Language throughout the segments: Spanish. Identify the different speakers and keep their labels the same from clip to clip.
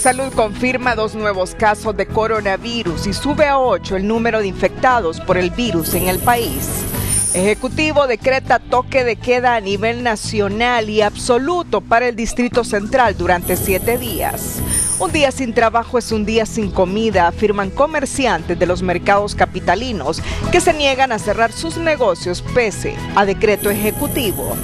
Speaker 1: Salud confirma 2 nuevos casos de coronavirus y sube a 8 el número de infectados por el virus en el país. Ejecutivo decreta toque de queda a nivel nacional y absoluto para el Distrito Central durante 7 días. Un día sin trabajo es un día sin comida, afirman comerciantes de los mercados capitalinos que se niegan a cerrar sus negocios pese a decreto ejecutivo.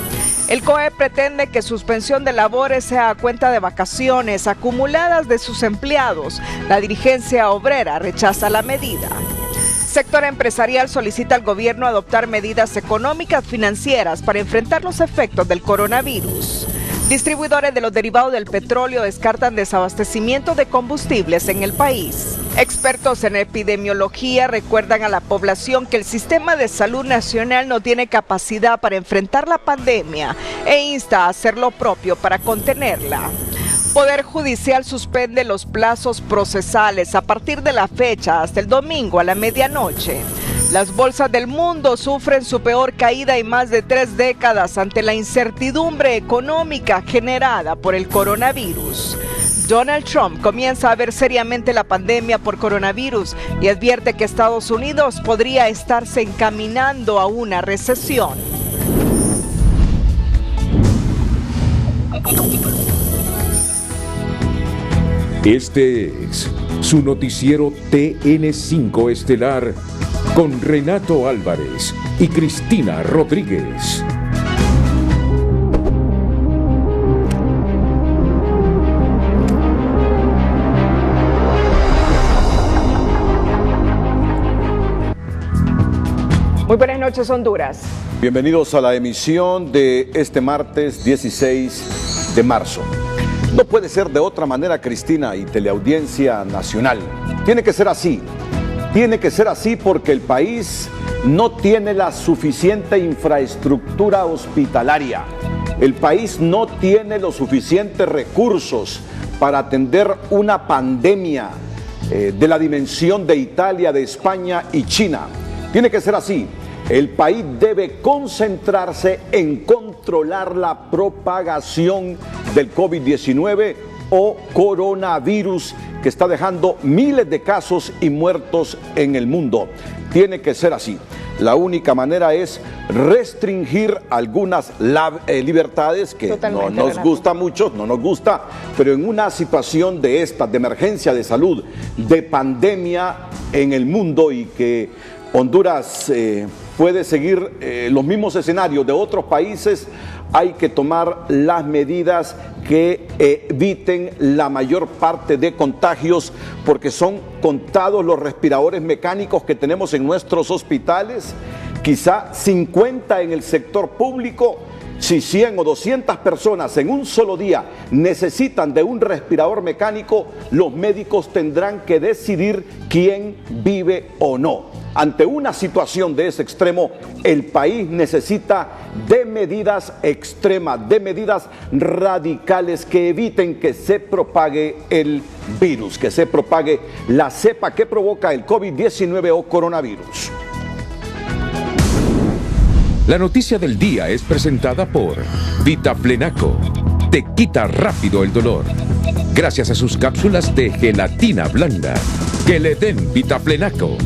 Speaker 1: El COE pretende que suspensión de labores sea a cuenta de vacaciones acumuladas de sus empleados. La dirigencia obrera rechaza la medida. Sector empresarial solicita al gobierno adoptar medidas económicas financieras para enfrentar los efectos del coronavirus. Distribuidores de los derivados del petróleo descartan desabastecimiento de combustibles en el país. Expertos en epidemiología recuerdan a la población que el sistema de salud nacional no tiene capacidad para enfrentar la pandemia e insta a hacer lo propio para contenerla. Poder Judicial suspende los plazos procesales a partir de la fecha hasta el domingo a la medianoche. Las bolsas del mundo sufren su peor caída en más de 3 décadas ante la incertidumbre económica generada por el coronavirus. Donald Trump comienza a ver seriamente la pandemia por coronavirus y advierte que Estados Unidos podría estarse encaminando a una recesión.
Speaker 2: Este es su noticiero TN5 Estelar con Renato Álvarez y Cristina Rodríguez.
Speaker 1: Muy buenas noches, Honduras.
Speaker 3: Bienvenidos a la emisión de este martes 16 de marzo. No puede ser de otra manera, Cristina y teleaudiencia nacional. Tiene que ser así. Tiene que ser así porque el país no tiene la suficiente infraestructura hospitalaria. El país no tiene los suficientes recursos para atender una pandemia de la dimensión de Italia, de España y China. Tiene que ser así. El país debe concentrarse en controlar la propagación del COVID-19 o coronavirus que está dejando miles de casos y muertos en el mundo. Tiene que ser así. La única manera es restringir algunas libertades que no nos gusta mucho, no nos gusta, pero en una situación de estas, de emergencia de salud, de pandemia en el mundo y que Honduras puede seguir los mismos escenarios de otros países, hay que tomar las medidas que eviten la mayor parte de contagios, porque son contados los respiradores mecánicos que tenemos en nuestros hospitales, quizá 50 en el sector público. Si 100 o 200 personas en un solo día necesitan de un respirador mecánico, los médicos tendrán que decidir quién vive o no. Ante una situación de ese extremo, el país necesita de medidas extremas, de medidas radicales que eviten que se propague el virus, que se propague la cepa que provoca el COVID-19 o coronavirus.
Speaker 2: La noticia del día es presentada por Vitaflenaco. Te quita rápido el dolor. Gracias a sus cápsulas de gelatina blanda. Que le den Vitaflenaco.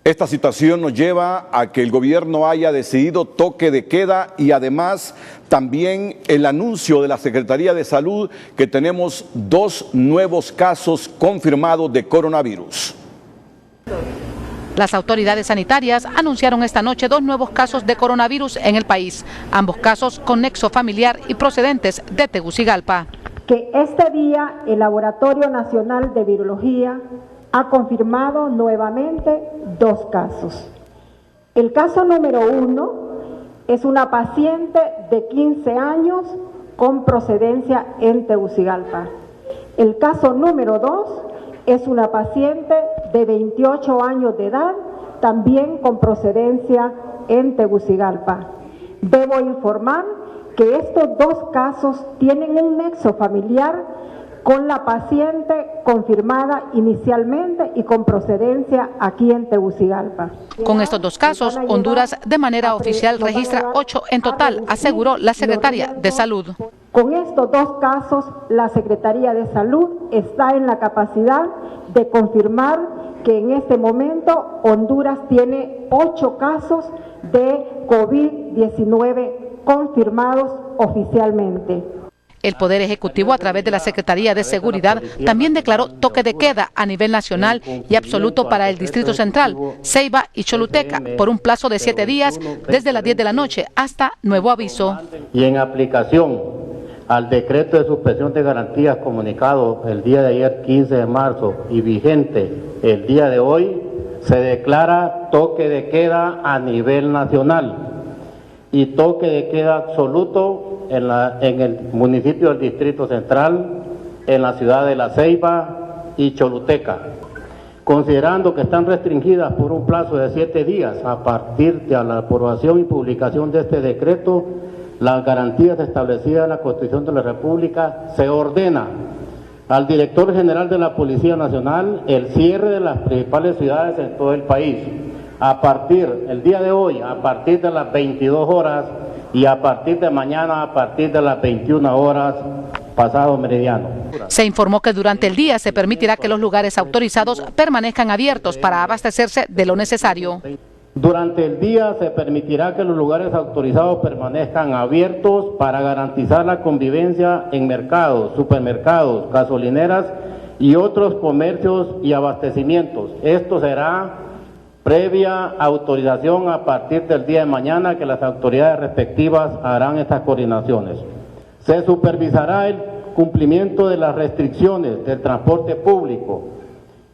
Speaker 3: Esta situación nos lleva a que el gobierno haya decidido toque de queda y además también el anuncio de la Secretaría de Salud que tenemos 2 nuevos casos confirmados de coronavirus.
Speaker 4: Las autoridades sanitarias anunciaron esta noche 2 nuevos casos de coronavirus en el país, ambos casos con nexo familiar y procedentes de Tegucigalpa.
Speaker 5: Que este día el Laboratorio Nacional de Virología ha confirmado nuevamente 2 casos. El caso número 1 es una paciente de 15 años con procedencia en Tegucigalpa. El caso número 2 es una paciente de 28 años de edad, también con procedencia en Tegucigalpa. Debo informar que estos 2 casos tienen un nexo familiar con la paciente confirmada inicialmente y con procedencia aquí en Tegucigalpa.
Speaker 4: Con estos 2 casos, Honduras de manera oficial registra 8 en total, aseguró la secretaria de Salud.
Speaker 5: Con estos 2 casos, la Secretaría de Salud está en la capacidad de confirmar que en este momento Honduras tiene 8 casos de COVID-19 confirmados oficialmente.
Speaker 4: El Poder Ejecutivo, a través de la Secretaría de Seguridad, también declaró toque de queda a nivel nacional y absoluto para el Distrito Central, Ceiba y Choluteca, por un plazo de 7 días, desde las 10 de la noche hasta nuevo aviso.
Speaker 6: Y en aplicación al decreto de suspensión de garantías comunicado el día de ayer, 15 de marzo, y vigente el día de hoy, se declara toque de queda a nivel nacional y toque de queda absoluto en el municipio del Distrito Central, en la ciudad de La Ceiba y Choluteca, considerando que están restringidas por un plazo de 7 días a partir de la aprobación y publicación de este decreto, las garantías establecidas en la Constitución de la República. Se ordena al director general de la Policía Nacional el cierre de las principales ciudades en todo el país, el día de hoy, a partir de las 22 horas y a partir de mañana, a partir de las 21 horas, pasado meridiano.
Speaker 4: Se informó que durante el día se permitirá que los lugares autorizados permanezcan abiertos para abastecerse de lo necesario.
Speaker 6: Durante el día se permitirá que los lugares autorizados permanezcan abiertos para garantizar la convivencia en mercados, supermercados, gasolineras y otros comercios y abastecimientos. Esto será previa autorización a partir del día de mañana, que las autoridades respectivas harán estas coordinaciones. Se supervisará el cumplimiento de las restricciones del transporte público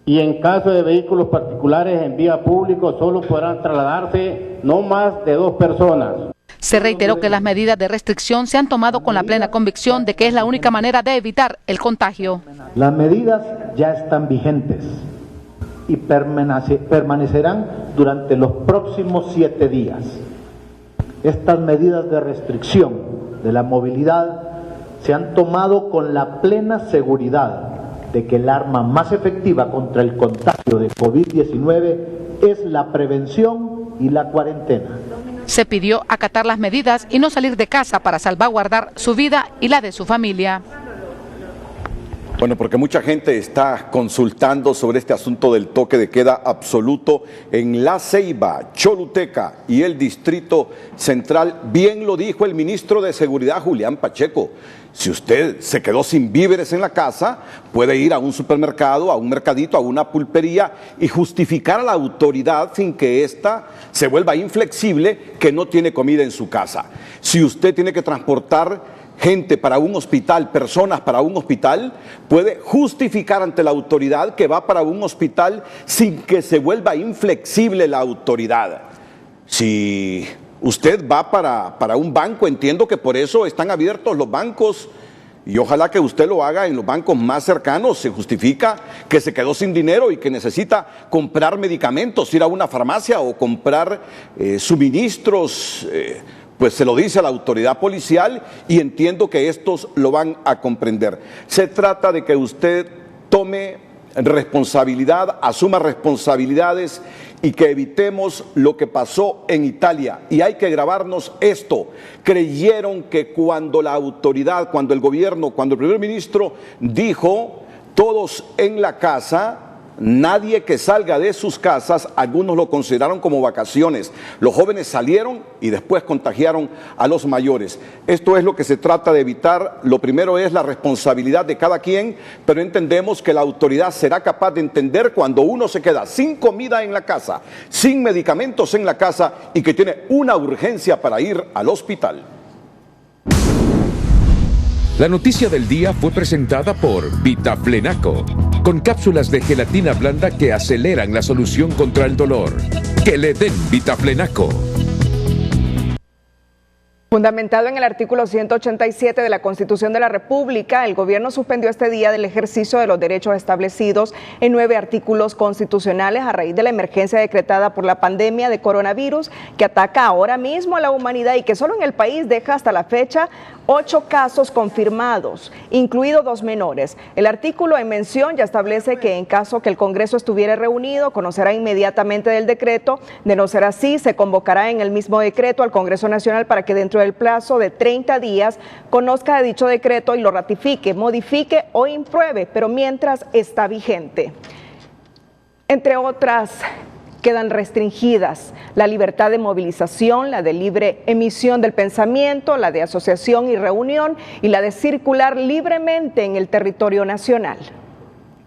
Speaker 6: y en caso de vehículos particulares en vía pública solo podrán trasladarse no más de 2 personas.
Speaker 4: Se reiteró que las medidas de restricción se han tomado con la plena convicción de que es la única manera de evitar el contagio.
Speaker 7: Las medidas ya están vigentes y permanecerán durante los próximos 7 días. Estas medidas de restricción de la movilidad se han tomado con la plena seguridad de que el arma más efectiva contra el contagio de COVID-19 es la prevención y la cuarentena.
Speaker 4: Se pidió acatar las medidas y no salir de casa para salvaguardar su vida y la de su familia.
Speaker 3: Bueno, porque mucha gente está consultando sobre este asunto del toque de queda absoluto en La Ceiba, Choluteca y el Distrito Central. Bien lo dijo el ministro de Seguridad, Julián Pacheco. Si usted se quedó sin víveres en la casa, puede ir a un supermercado, a un mercadito, a una pulpería y justificar a la autoridad sin que ésta se vuelva inflexible que no tiene comida en su casa. Si usted tiene que transportar gente para un hospital, personas para un hospital, puede justificar ante la autoridad que va para un hospital sin que se vuelva inflexible la autoridad. Si usted va para un banco, entiendo que por eso están abiertos los bancos y ojalá que usted lo haga en los bancos más cercanos. Se justifica que se quedó sin dinero y que necesita comprar medicamentos, ir a una farmacia o comprar suministros, pues se lo dice a la autoridad policial y entiendo que estos lo van a comprender. Se trata de que usted tome responsabilidad, asuma responsabilidades y que evitemos lo que pasó en Italia. Y hay que grabarnos esto. Creyeron que cuando la autoridad, cuando el gobierno, cuando el primer ministro dijo todos en la casa, nadie que salga de sus casas, algunos lo consideraron como vacaciones. Los jóvenes salieron y después contagiaron a los mayores. Esto es lo que se trata de evitar. Lo primero es la responsabilidad de cada quien, pero entendemos que la autoridad será capaz de entender cuando uno se queda sin comida en la casa, sin medicamentos en la casa y que tiene una urgencia para ir al hospital.
Speaker 2: La noticia del día fue presentada por Vitaflenaco, con cápsulas de gelatina blanda que aceleran la solución contra el dolor. Que le den Vitaflenaco.
Speaker 1: Fundamentado en el artículo 187 de la Constitución de la República, el gobierno suspendió este día del ejercicio de los derechos establecidos en 9 artículos constitucionales a raíz de la emergencia decretada por la pandemia de coronavirus que ataca ahora mismo a la humanidad y que solo en el país deja hasta la fecha 8 casos confirmados, incluidos 2 menores. El artículo en mención ya establece que en caso que el Congreso estuviera reunido, conocerá inmediatamente del decreto. De no ser así, se convocará en el mismo decreto al Congreso Nacional para que dentro dentro del plazo de 30 días, conozca de dicho decreto y lo ratifique, modifique o impruebe, pero mientras está vigente. Entre otras, quedan restringidas la libertad de movilización, la de libre emisión del pensamiento, la de asociación y reunión y la de circular libremente en el territorio nacional.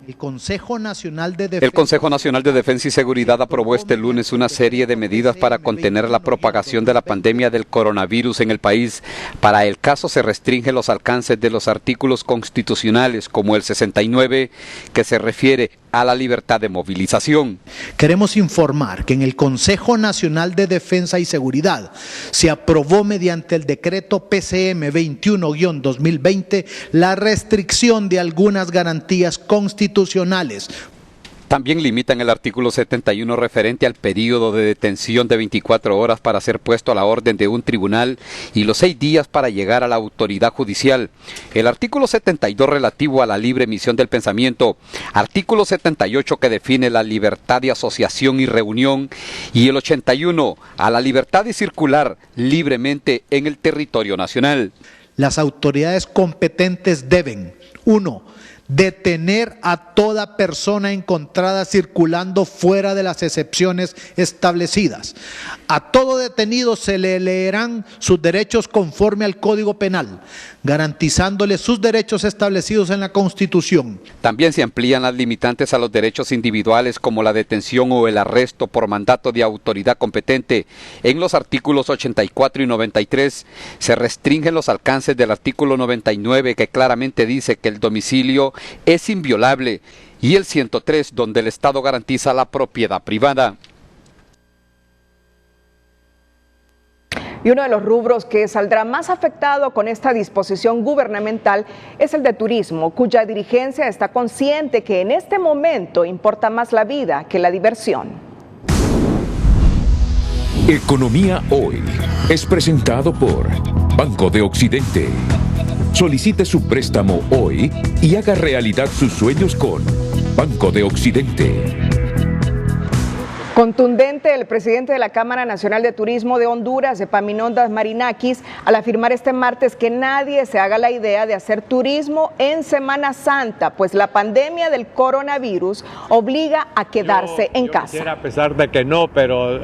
Speaker 8: El Consejo Nacional de
Speaker 9: Defensa y Seguridad aprobó este lunes una serie de medidas para contener la propagación de la pandemia del coronavirus en el país. Para el caso se restringen los alcances de los artículos constitucionales como el 69, que se refiere a la libertad de movilización.
Speaker 8: Queremos informar que en el Consejo Nacional de Defensa y Seguridad se aprobó mediante el decreto PCM 21-2020 la restricción de algunas garantías constitucionales.
Speaker 9: También limitan el artículo 71 referente al periodo de detención de 24 horas para ser puesto a la orden de un tribunal y los 6 días para llegar a la autoridad judicial. El artículo 72 relativo a la libre emisión del pensamiento. Artículo 78 que define la libertad de asociación y reunión. Y el 81 a la libertad de circular libremente en el territorio nacional.
Speaker 8: Las autoridades competentes deben: 1. Detener a toda persona encontrada circulando fuera de las excepciones establecidas. A todo detenido se le leerán sus derechos conforme al Código Penal, garantizándole sus derechos establecidos en la Constitución.
Speaker 9: También se amplían las limitantes a los derechos individuales como la detención o el arresto por mandato de autoridad competente. En los artículos 84 y 93 se restringen los alcances del artículo 99 que claramente dice que el domicilio es inviolable y el 103 donde el Estado garantiza la propiedad privada.
Speaker 1: Y uno de los rubros que saldrá más afectado con esta disposición gubernamental es el de turismo, cuya dirigencia está consciente que en este momento importa más la vida que la diversión.
Speaker 2: Economía Hoy es presentado por Banco de Occidente. Solicite su préstamo hoy y haga realidad sus sueños con Banco de Occidente.
Speaker 1: Contundente el presidente de la Cámara Nacional de Turismo de Honduras, Epaminondas Marinakis, al afirmar este martes que nadie se haga la idea de hacer turismo en Semana Santa, pues la pandemia del coronavirus obliga a quedarse en casa.
Speaker 10: Quisiera, a pesar de que no, pero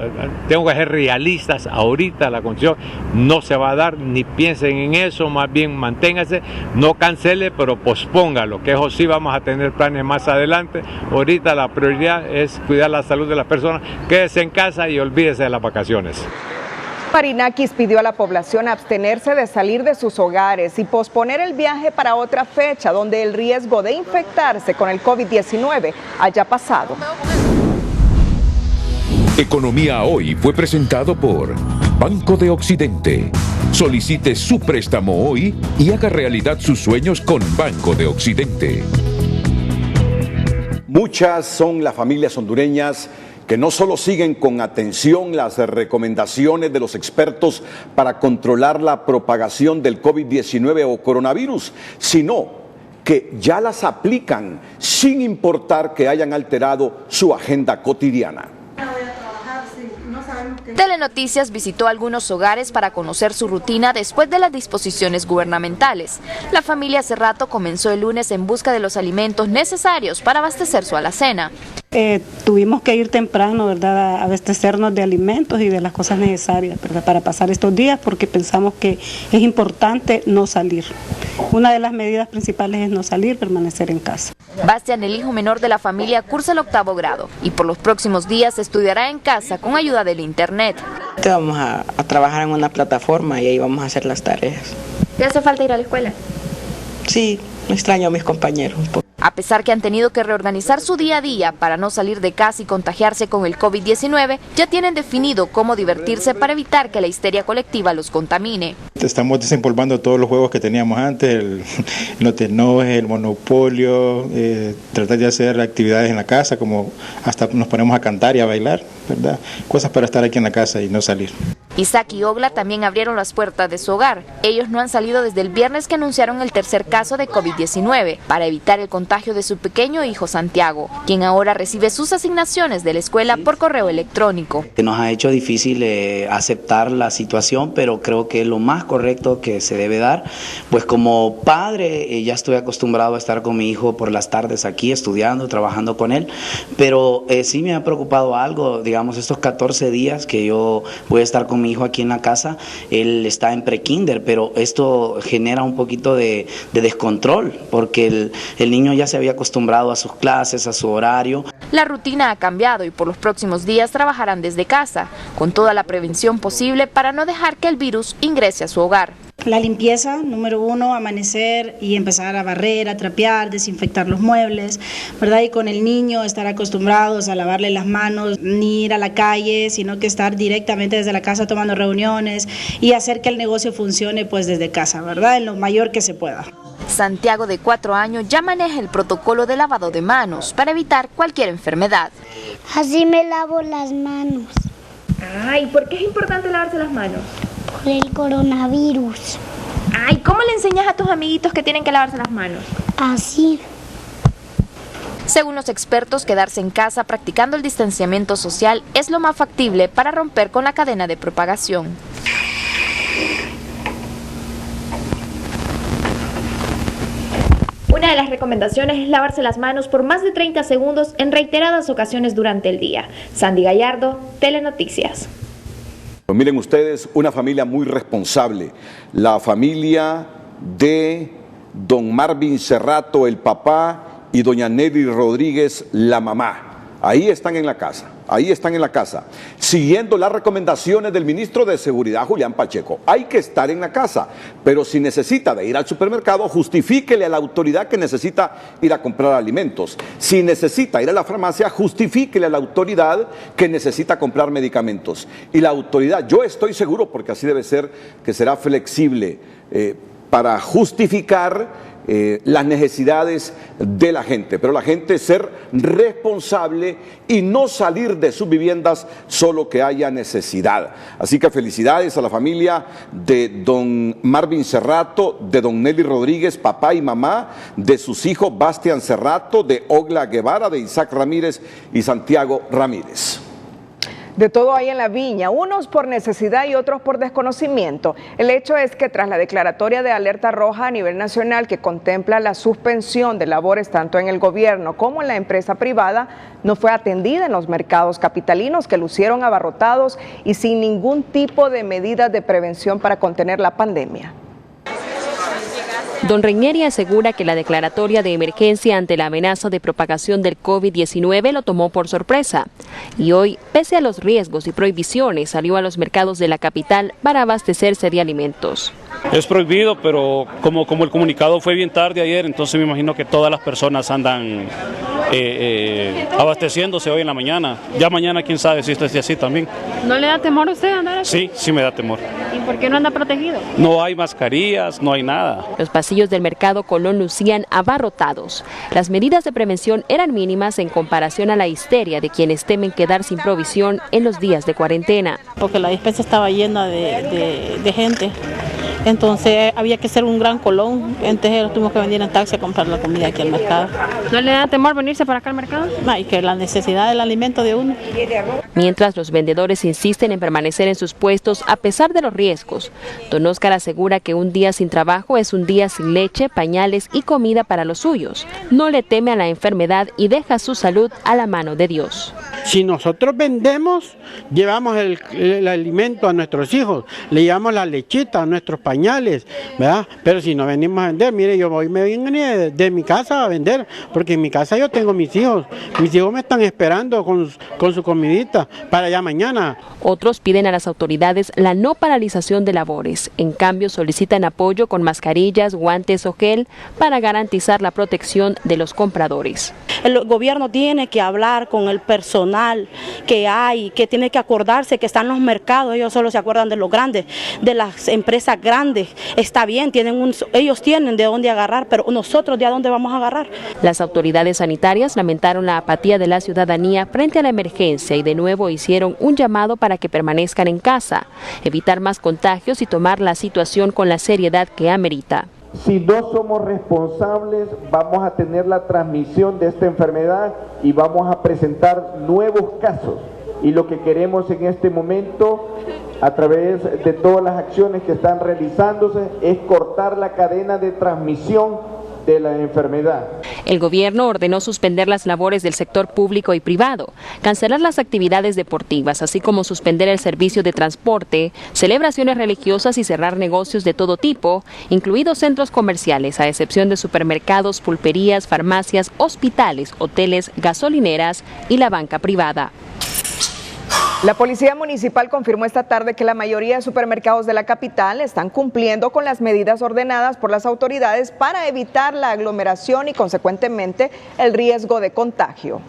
Speaker 10: tengo que ser realistas. Ahorita la condición no se va a dar, ni piensen en eso, más bien manténgase, no cancele, pero pospóngalo, que eso sí vamos a tener planes más adelante. Ahorita la prioridad es cuidar la salud de las personas. Quédese en casa y olvídese de las vacaciones.
Speaker 1: Marinakis pidió a la población abstenerse de salir de sus hogares y posponer el viaje para otra fecha donde el riesgo de infectarse con el COVID-19 haya pasado.
Speaker 2: Economía Hoy fue presentado por Banco de Occidente. Solicite su préstamo hoy y haga realidad sus sueños con Banco de Occidente.
Speaker 3: Muchas son las familias hondureñas que no solo siguen con atención las recomendaciones de los expertos para controlar la propagación del COVID-19 o coronavirus, sino que ya las aplican sin importar que hayan alterado su agenda cotidiana.
Speaker 11: Telenoticias visitó algunos hogares para conocer su rutina después de las disposiciones gubernamentales. La familia hace rato comenzó el lunes en busca de los alimentos necesarios para abastecer su alacena.
Speaker 12: Tuvimos que ir temprano, ¿verdad?, a abastecernos de alimentos y de las cosas necesarias, ¿verdad?, para pasar estos días, porque pensamos que es importante no salir. Una de las medidas principales es no salir, permanecer en casa.
Speaker 11: Bastian, el hijo menor de la familia, cursa el 8º grado y por los próximos días estudiará en casa con ayuda del internet.
Speaker 13: Vamos a trabajar en una plataforma y ahí vamos a hacer las tareas.
Speaker 11: ¿Te hace falta ir a la escuela?
Speaker 13: Sí, extraño a mis compañeros un poco.
Speaker 11: A pesar que han tenido que reorganizar su día a día para no salir de casa y contagiarse con el COVID-19, ya tienen definido cómo divertirse para evitar que la histeria colectiva los contamine.
Speaker 14: Estamos desempolvando todos los juegos que teníamos antes, el no te enojes, el monopolio, tratar de hacer actividades en la casa, como hasta nos ponemos a cantar y a bailar, ¿verdad? Cosas para estar aquí en la casa y no salir.
Speaker 11: Isaac y Ogla también abrieron las puertas de su hogar. Ellos no han salido desde el viernes que anunciaron el tercer caso de COVID-19 para evitar el contagio de su pequeño hijo Santiago, quien ahora recibe sus asignaciones de la escuela por correo electrónico.
Speaker 15: Nos ha hecho difícil aceptar la situación, pero creo que es lo más correcto que se debe dar. Pues como padre ya estoy acostumbrado a estar con mi hijo por las tardes aquí estudiando, trabajando con él, pero sí me ha preocupado algo, digamos, estos 14 días que yo voy a estar con mi hijo aquí en la casa. Él está en prekinder, pero esto genera un poquito de descontrol, porque el niño ya se había acostumbrado a sus clases, a su horario.
Speaker 11: La rutina ha cambiado y por los próximos días trabajarán desde casa, con toda la prevención posible para no dejar que el virus ingrese a su hogar.
Speaker 16: La limpieza, número 1, amanecer y empezar a barrer, a trapear, desinfectar los muebles, ¿verdad? Y con el niño estar acostumbrados a lavarle las manos, ni ir a la calle, sino que estar directamente desde la casa tomando reuniones y hacer que el negocio funcione pues desde casa, ¿verdad? En lo mayor que se pueda.
Speaker 11: Santiago, de 4 años, ya maneja el protocolo de lavado de manos para evitar cualquier enfermedad.
Speaker 17: Así me lavo las manos.
Speaker 11: Ay, ¿por qué es importante lavarse las manos?
Speaker 17: Por el coronavirus.
Speaker 11: Ay, ¿cómo le enseñas a tus amiguitos que tienen que lavarse las manos?
Speaker 17: Así.
Speaker 11: Según los expertos, quedarse en casa practicando el distanciamiento social es lo más factible para romper con la cadena de propagación.
Speaker 18: Una de las recomendaciones es lavarse las manos por más de 30 segundos en reiteradas ocasiones durante el día. Sandy Gallardo, Telenoticias.
Speaker 3: Pues miren ustedes, una familia muy responsable, la familia de don Marvin Cerrato, el papá, y doña Nelly Rodríguez, la mamá. Ahí están en la casa, siguiendo las recomendaciones del ministro de Seguridad, Julián Pacheco. Hay que estar en la casa, pero si necesita de ir al supermercado, justifíquele a la autoridad que necesita ir a comprar alimentos. Si necesita ir a la farmacia, justifíquele a la autoridad que necesita comprar medicamentos. Y la autoridad, yo estoy seguro, porque así debe ser, que será flexible para justificar las necesidades de la gente, pero la gente ser responsable y no salir de sus viviendas solo que haya necesidad. Así que felicidades a la familia de don Marvin Cerrato, de don Nelly Rodríguez, papá y mamá, de sus hijos Bastián Cerrato, de Ogla Guevara, de Isaac Ramírez y Santiago Ramírez.
Speaker 1: De todo hay en la viña, unos por necesidad y otros por desconocimiento. El hecho es que tras la declaratoria de alerta roja a nivel nacional que contempla la suspensión de labores tanto en el gobierno como en la empresa privada, no fue atendida en los mercados capitalinos que lucieron abarrotados y sin ningún tipo de medidas de prevención para contener la pandemia.
Speaker 19: Don Reinieri asegura que la declaratoria de emergencia ante la amenaza de propagación del COVID-19 lo tomó por sorpresa y hoy, pese a los riesgos y prohibiciones, salió a los mercados de la capital para abastecerse de alimentos.
Speaker 20: Es prohibido, pero como el comunicado fue bien tarde ayer, entonces me imagino que todas las personas andan abasteciéndose hoy en la mañana. Ya mañana quién sabe si esto es así también.
Speaker 19: ¿No le da temor a usted andar así?
Speaker 20: Sí me da temor.
Speaker 19: ¿Y por qué no anda protegido?
Speaker 20: No hay mascarillas, no hay nada.
Speaker 19: Los pasillos del mercado Colón lucían abarrotados. Las medidas de prevención eran mínimas en comparación a la histeria de quienes temen quedar sin provisión en los días de cuarentena.
Speaker 12: Porque la despensa estaba llena de gente. Entonces había que hacer un gran colón, entonces tuvimos que venir en taxi a comprar la comida aquí al mercado.
Speaker 19: ¿No le da temor venirse para acá al mercado?
Speaker 12: No, y que la necesidad del alimento de uno.
Speaker 19: Mientras los vendedores insisten en permanecer en sus puestos a pesar de los riesgos, don Óscar asegura que un día sin trabajo es un día sin leche, pañales y comida para los suyos. No le teme a la enfermedad y deja su salud a la mano de Dios.
Speaker 21: Si nosotros vendemos, llevamos el alimento a nuestros hijos, le llevamos la lechita a nuestros pañales, ¿verdad? Pero si no venimos a vender, mire, yo hoy me vine de mi casa a vender, porque en mi casa yo tengo mis hijos me están esperando con su comidita para ya mañana.
Speaker 19: Otros piden a las autoridades la no paralización de labores, en cambio solicitan apoyo con mascarillas, guantes o gel para garantizar la protección de los compradores.
Speaker 22: El gobierno tiene que hablar con el personal que hay, que tiene que acordarse que están los mercados, ellos solo se acuerdan de los grandes, de las empresas empresas grandes, está bien, ellos tienen de dónde agarrar, pero nosotros de a dónde vamos a agarrar.
Speaker 19: Las autoridades sanitarias lamentaron la apatía de la ciudadanía frente a la emergencia y de nuevo hicieron un llamado para que permanezcan en casa, evitar más contagios y tomar la situación con la seriedad que amerita.
Speaker 5: Si no somos responsables, vamos a tener la transmisión de esta enfermedad y vamos a presentar nuevos casos. Y lo que queremos en este momento, a través de todas las acciones que están realizándose, es cortar la cadena de transmisión de la enfermedad.
Speaker 19: El gobierno ordenó suspender las labores del sector público y privado, cancelar las actividades deportivas, así como suspender el servicio de transporte, celebraciones religiosas y cerrar negocios de todo tipo, incluidos centros comerciales, a excepción de supermercados, pulperías, farmacias, hospitales, hoteles, gasolineras y la banca privada.
Speaker 1: La Policía Municipal confirmó esta tarde que la mayoría de supermercados de la capital están cumpliendo con las medidas ordenadas por las autoridades para evitar la aglomeración y consecuentemente el riesgo de contagio.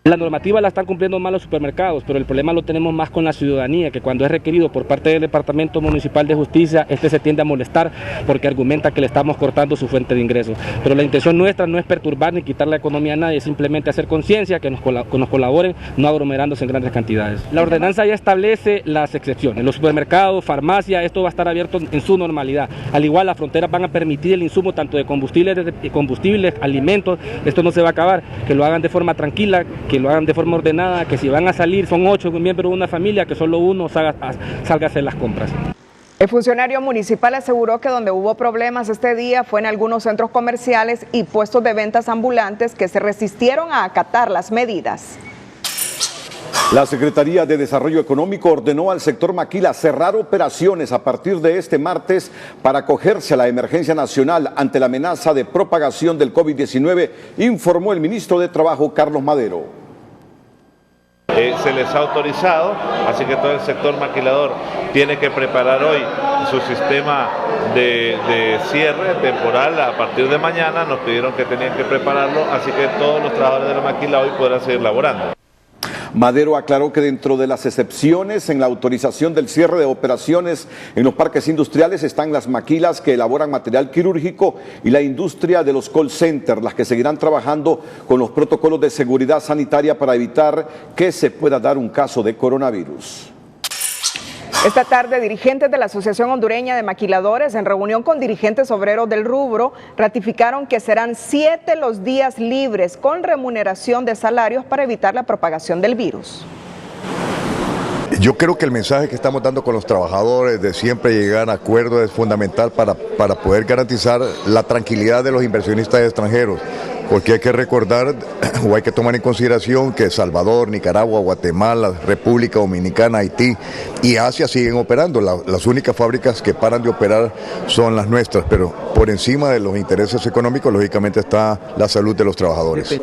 Speaker 6: La normativa la están cumpliendo mal los supermercados, pero el problema lo tenemos más con la ciudadanía, que cuando es requerido por parte del Departamento Municipal de Justicia, se tiende a molestar porque argumenta que le estamos cortando su fuente de ingresos. Pero la intención nuestra no es perturbar ni quitar la economía a nadie, simplemente hacer conciencia, que nos colaboren, no aglomerándose en grandes cantidades. La ordenanza ya establece las excepciones. Los supermercados, farmacia, esto va a estar abierto en su normalidad. Al igual, las fronteras van a permitir el insumo tanto de combustibles, alimentos. Esto no se va a acabar, que lo hagan de forma tranquila, que lo hagan de forma ordenada, que si van a salir, son 8 miembros de una familia, que solo uno salga a hacer las compras.
Speaker 1: El funcionario municipal aseguró que donde hubo problemas este día fue en algunos centros comerciales y puestos de ventas ambulantes que se resistieron a acatar las medidas.
Speaker 3: La Secretaría de Desarrollo Económico ordenó al sector maquila cerrar operaciones a partir de este martes para acogerse a la emergencia nacional ante la amenaza de propagación del COVID-19, informó el ministro de Trabajo, Carlos Madero.
Speaker 23: Se les ha autorizado, así que todo el sector maquilador tiene que preparar hoy su sistema de cierre temporal. A partir de mañana nos pidieron que tenían que prepararlo, así que todos los trabajadores de la maquila hoy podrán seguir laborando.
Speaker 3: Madero aclaró que dentro de las excepciones en la autorización del cierre de operaciones en los parques industriales están las maquilas que elaboran material quirúrgico y la industria de los call centers, las que seguirán trabajando con los protocolos de seguridad sanitaria para evitar que se pueda dar un caso de coronavirus.
Speaker 1: Esta tarde, dirigentes de la Asociación Hondureña de Maquiladores, en reunión con dirigentes obreros del rubro, ratificaron que serán 7 los días libres con remuneración de salarios para evitar la propagación del virus.
Speaker 24: Yo creo que el mensaje que estamos dando con los trabajadores de siempre llegar a acuerdos es fundamental para poder garantizar la tranquilidad de los inversionistas extranjeros. Porque hay que recordar o hay que tomar en consideración que Salvador, Nicaragua, Guatemala, República Dominicana, Haití y Asia siguen operando. Las únicas fábricas que paran de operar son las nuestras, pero por encima de los intereses económicos, lógicamente, está la salud de los trabajadores.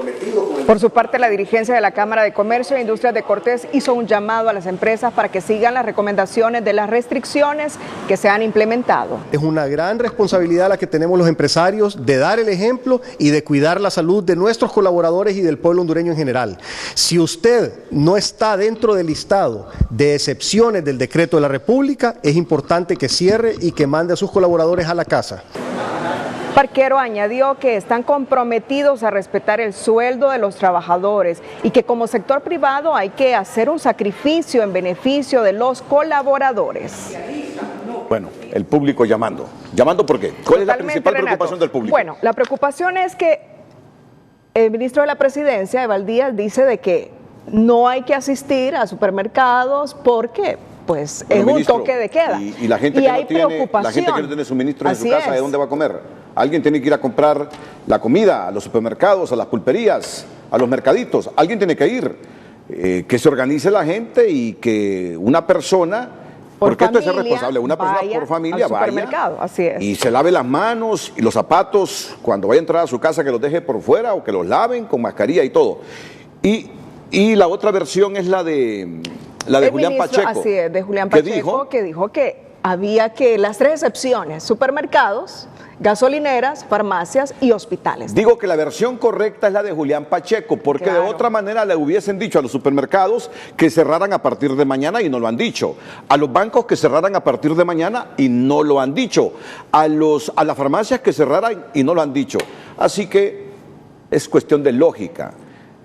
Speaker 1: Por su parte, la dirigencia de la Cámara de Comercio e Industrias de Cortés hizo un llamado a las empresas para que sigan las recomendaciones de las restricciones que se han implementado.
Speaker 25: Es una gran responsabilidad la que tenemos los empresarios de dar el ejemplo y de cuidar la salud de nuestros colaboradores y del pueblo hondureño en general. Si usted no está dentro del listado de excepciones del decreto de la República, es importante que cierre y que mande a sus colaboradores a la casa.
Speaker 1: Parquero añadió que están comprometidos a respetar el sueldo de los trabajadores y que como sector privado hay que hacer un sacrificio en beneficio de los colaboradores.
Speaker 3: Bueno, el público llamando. ¿Llamando por qué? ¿Cuál es la principal preocupación del público?
Speaker 1: Bueno, la preocupación es que el ministro de la Presidencia, Eval Díaz, dice de que no hay que asistir a supermercados porque pues es un toque de queda.
Speaker 3: Y la gente que no tiene, la gente que no tiene suministro en su casa, ¿de dónde va a comer? Alguien tiene que ir a comprar la comida a los supermercados, a las pulperías, a los mercaditos. Alguien tiene que ir. Que se organice la gente y que una persona, porque esto es responsable, una persona por familia vaya
Speaker 1: así es,
Speaker 3: y se lave las manos y los zapatos cuando vaya a entrar a su casa, que los deje por fuera o que los laven con mascarilla y todo. Y la otra versión es la de Julián Pacheco.
Speaker 1: Así es, de Julián Pacheco, que dijo que había que las 3 excepciones: supermercados, gasolineras, farmacias y hospitales.
Speaker 3: Digo que la versión correcta es la de Julián Pacheco, porque de otra manera le hubiesen dicho a los supermercados que cerraran a partir de mañana y no lo han dicho. A los bancos que cerraran a partir de mañana y no lo han dicho. A las farmacias que cerraran y no lo han dicho. Así que es cuestión de lógica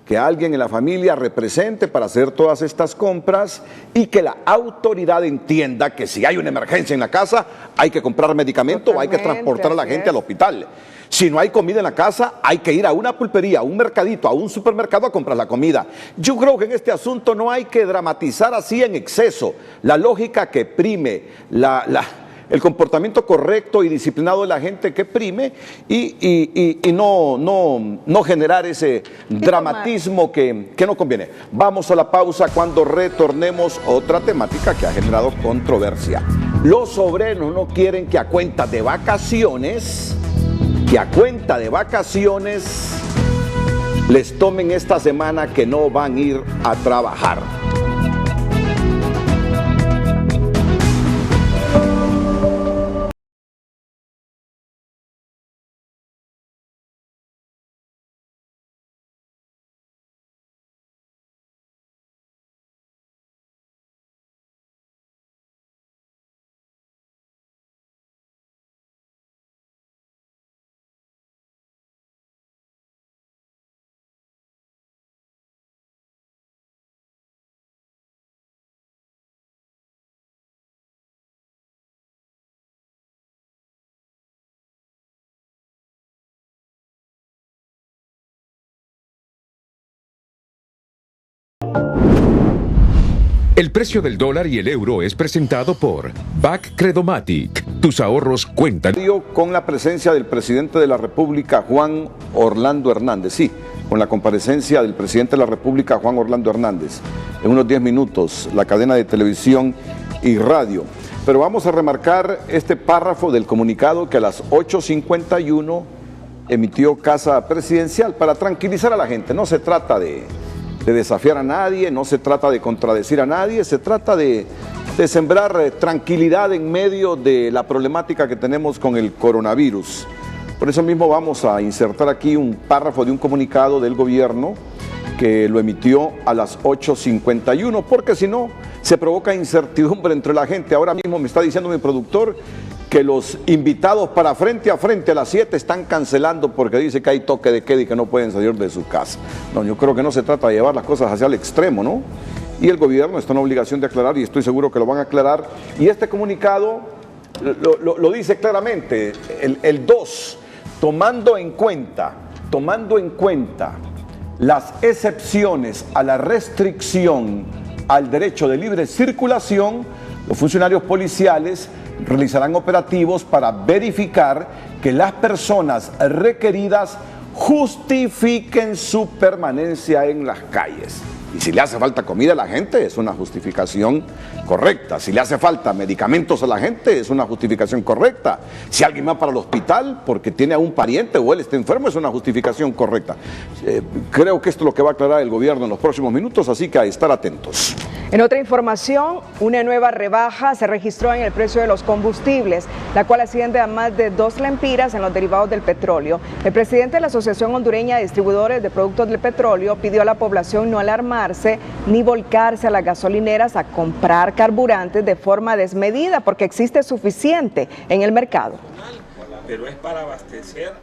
Speaker 3: que alguien en la familia represente para hacer todas estas compras y que la autoridad entienda que si hay una emergencia en la casa hay que comprar medicamento o hay que transportar a la gente al hospital. Si no hay comida en la casa, hay que ir a una pulpería, a un mercadito, a un supermercado a comprar la comida. Yo creo que en este asunto no hay que dramatizar así en exceso. La lógica que prime, el comportamiento correcto y disciplinado de la gente que prime y no generar ese dramatismo que no conviene. Vamos a la pausa. Cuando retornemos, otra temática que ha generado controversia. Los obreros no quieren que a cuenta de vacaciones, les tomen esta semana que no van a ir a trabajar.
Speaker 2: El precio del dólar y el euro es presentado por BAC Credomatic. Tus ahorros cuentan.
Speaker 3: Con la presencia del presidente de la República, Juan Orlando Hernández. Sí, con la comparecencia del presidente de la República, Juan Orlando Hernández. En unos 10 minutos, la cadena de televisión y radio. Pero vamos a remarcar este párrafo del comunicado que a las 8:51 emitió Casa Presidencial para tranquilizar a la gente. No se trata de desafiar a nadie, no se trata de contradecir a nadie, se trata de sembrar tranquilidad en medio de la problemática que tenemos con el coronavirus. Por eso mismo vamos a insertar aquí un párrafo de un comunicado del gobierno que lo emitió a las 8:51, porque si no, se provoca incertidumbre entre la gente. Ahora mismo me está diciendo mi productor que los invitados para frente a frente a las 7 están cancelando porque dice que hay toque de queda y que no pueden salir de su casa. No, yo creo que no se trata de llevar las cosas hacia el extremo, ¿no? Y el gobierno está en obligación de aclarar y estoy seguro que lo van a aclarar. Y este comunicado lo dice claramente, el 2, tomando en cuenta las excepciones a la restricción al derecho de libre circulación, los funcionarios policiales realizarán operativos para verificar que las personas requeridas justifiquen su permanencia en las calles. Y si le hace falta comida a la gente, es una justificación correcta. Si le hace falta medicamentos a la gente, es una justificación correcta. Si alguien va para el hospital porque tiene a un pariente o él está enfermo, es una justificación correcta. Creo que esto es lo que va a aclarar el gobierno en los próximos minutos, así que a estar atentos.
Speaker 1: En otra información, una nueva rebaja se registró en el precio de los combustibles, la cual asciende a más de 2 lempiras en los derivados del petróleo. El presidente de la Asociación Hondureña de Distribuidores de Productos del Petróleo pidió a la población no alarmarse ni volcarse a las gasolineras a comprar carburantes de forma desmedida, porque existe suficiente en el mercado.
Speaker 4: Pero es para abastecer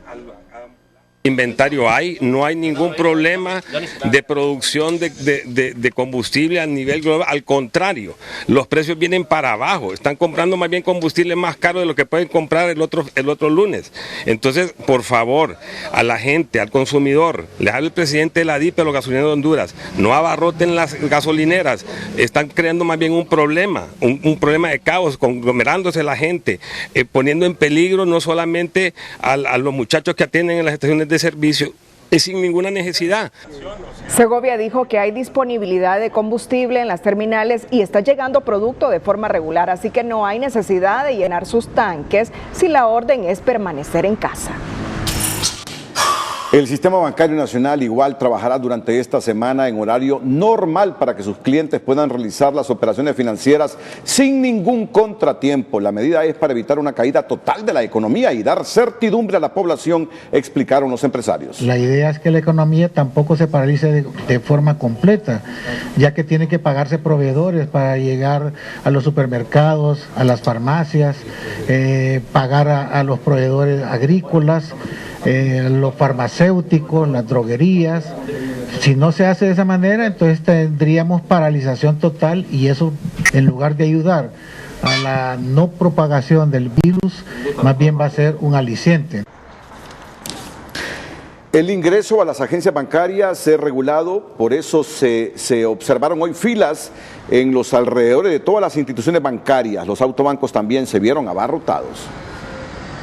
Speaker 4: inventario hay, no hay ningún problema de producción de combustible a nivel global, al contrario, los precios vienen para abajo, están comprando más bien combustible más caro de lo que pueden comprar el otro lunes. Entonces, por favor, a la gente, al consumidor, les habla el presidente de la DIP, los gasolineros de Honduras, no abarroten las gasolineras, están creando más bien un problema de caos, conglomerándose la gente, poniendo en peligro no solamente a los muchachos que atienden en las estaciones de servicio, es sin ninguna necesidad.
Speaker 1: Segovia dijo que hay disponibilidad de combustible en las terminales y está llegando producto de forma regular, así que no hay necesidad de llenar sus tanques si la orden es permanecer en casa.
Speaker 3: El Sistema Bancario Nacional igual trabajará durante esta semana en horario normal para que sus clientes puedan realizar las operaciones financieras sin ningún contratiempo. La medida es para evitar una caída total de la economía y dar certidumbre a la población, explicaron los empresarios.
Speaker 7: La idea es que la economía tampoco se paralice de forma completa, ya que tiene que pagarse proveedores para llegar a los supermercados, a las farmacias, pagar a los proveedores agrícolas, los farmacéuticos, las droguerías. Si no se hace de esa manera, entonces tendríamos paralización total y eso, en lugar de ayudar a la no propagación del virus, más bien va a ser un aliciente.
Speaker 3: El ingreso a las agencias bancarias es regulado, por eso se observaron hoy filas en los alrededores de todas las instituciones bancarias. Los autobancos también se vieron abarrotados.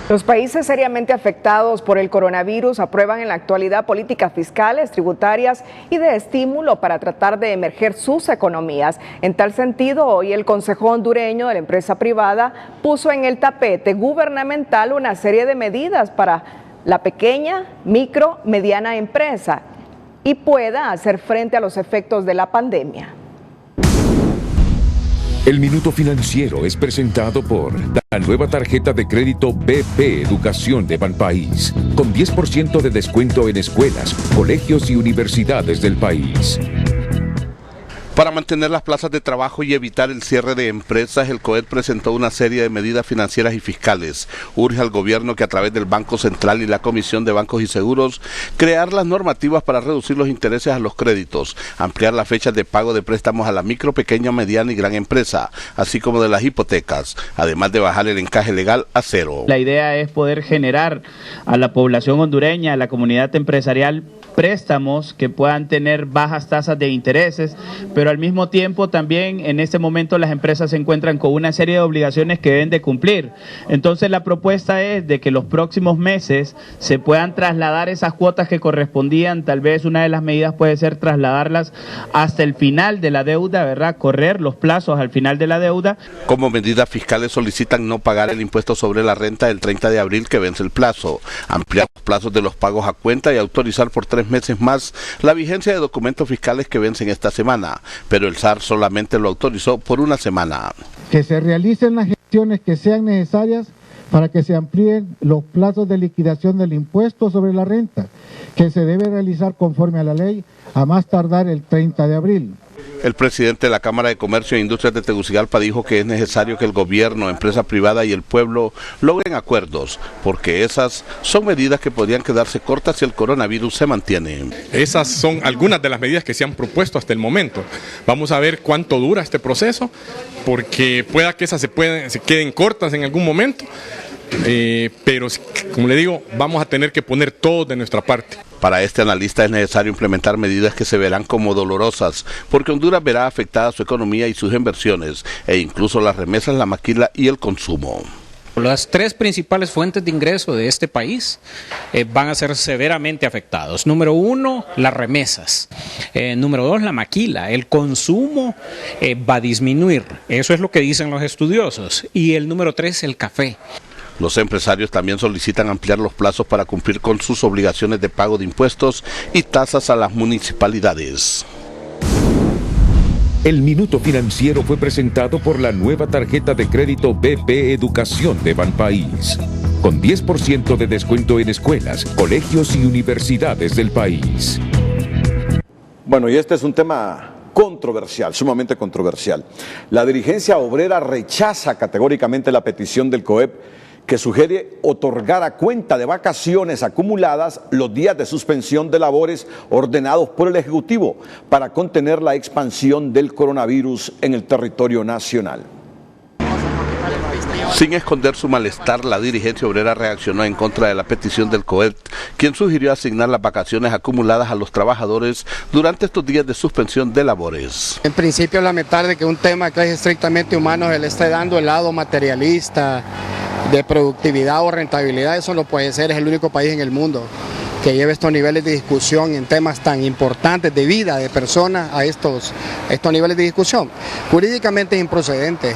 Speaker 1: Los países seriamente afectados por el coronavirus aprueban en la actualidad políticas fiscales, tributarias y de estímulo para tratar de emerger sus economías. En tal sentido, hoy el Consejo Hondureño de la Empresa Privada puso en el tapete gubernamental una serie de medidas para la pequeña, micro, mediana empresa y pueda hacer frente a los efectos de la pandemia.
Speaker 2: El Minuto Financiero es presentado por la nueva tarjeta de crédito BP Educación de Banpaís, con 10% de descuento en escuelas, colegios y universidades del país.
Speaker 8: Para mantener las plazas de trabajo y evitar el cierre de empresas, el COED presentó una serie de medidas financieras y fiscales. Urge al gobierno que a través del Banco Central y la Comisión de Bancos y Seguros, crear las normativas para reducir los intereses a los créditos, ampliar las fechas de pago de préstamos a la micro, pequeña, mediana y gran empresa, así como de las hipotecas, además de bajar el encaje legal a 0.
Speaker 9: La idea es poder generar a la población hondureña, a la comunidad empresarial, préstamos que puedan tener bajas tasas de intereses, pero al mismo tiempo también en este momento las empresas se encuentran con una serie de obligaciones que deben de cumplir. Entonces la propuesta es de que los próximos meses se puedan trasladar esas cuotas que correspondían. Tal vez una de las medidas puede ser trasladarlas hasta el final de la deuda, ¿verdad? Correr los plazos al final de la deuda.
Speaker 8: Como medidas fiscales solicitan no pagar el impuesto sobre la renta del 30 de abril que vence el plazo, ampliar los plazos de los pagos a cuenta y autorizar por 3 meses más la vigencia de documentos fiscales que vencen esta semana, pero el SAR solamente lo autorizó por una semana.
Speaker 7: Que se realicen las gestiones que sean necesarias para que se amplíen los plazos de liquidación del impuesto sobre la renta, que se debe realizar conforme a la ley a más tardar el 30 de abril.
Speaker 8: El presidente de la Cámara de Comercio e Industrias de Tegucigalpa dijo que es necesario que el gobierno, empresa privada y el pueblo logren acuerdos, porque esas son medidas que podrían quedarse cortas si el coronavirus se mantiene.
Speaker 10: Esas son algunas de las medidas que se han propuesto hasta el momento. Vamos a ver cuánto dura este proceso, porque pueda que esas se queden cortas en algún momento, pero como le digo, vamos a tener que poner todo de nuestra parte.
Speaker 8: Para este analista es necesario implementar medidas que se verán como dolorosas, porque Honduras verá afectada su economía y sus inversiones, e incluso las remesas, la maquila y el consumo.
Speaker 13: Las 3 principales fuentes de ingreso de este país van a ser severamente afectados. Número 1, las remesas. Número 2, la maquila. El consumo va a disminuir. Eso es lo que dicen los estudiosos. Y el número 3, el café.
Speaker 8: Los empresarios también solicitan ampliar los plazos para cumplir con sus obligaciones de pago de impuestos y tasas a las municipalidades.
Speaker 2: El Minuto Financiero fue presentado por la nueva tarjeta de crédito BP Educación de Banpaís, con 10% de descuento en escuelas, colegios y universidades del país.
Speaker 3: Bueno, y este es un tema controversial, sumamente controversial. La dirigencia obrera rechaza categóricamente la petición del COEP que sugiere otorgar a cuenta de vacaciones acumuladas los días de suspensión de labores ordenados por el Ejecutivo para contener la expansión del coronavirus en el territorio nacional.
Speaker 8: Sin esconder su malestar, la dirigencia obrera reaccionó en contra de la petición del COEP, quien sugirió asignar las vacaciones acumuladas a los trabajadores durante estos días de suspensión de labores.
Speaker 26: En principio, lamentable que un tema que es estrictamente humano se le esté dando el lado materialista, de productividad o rentabilidad. Eso no puede ser, es el único país en el mundo que lleve estos niveles de discusión en temas tan importantes de vida de personas a estos niveles de discusión. Jurídicamente es improcedente,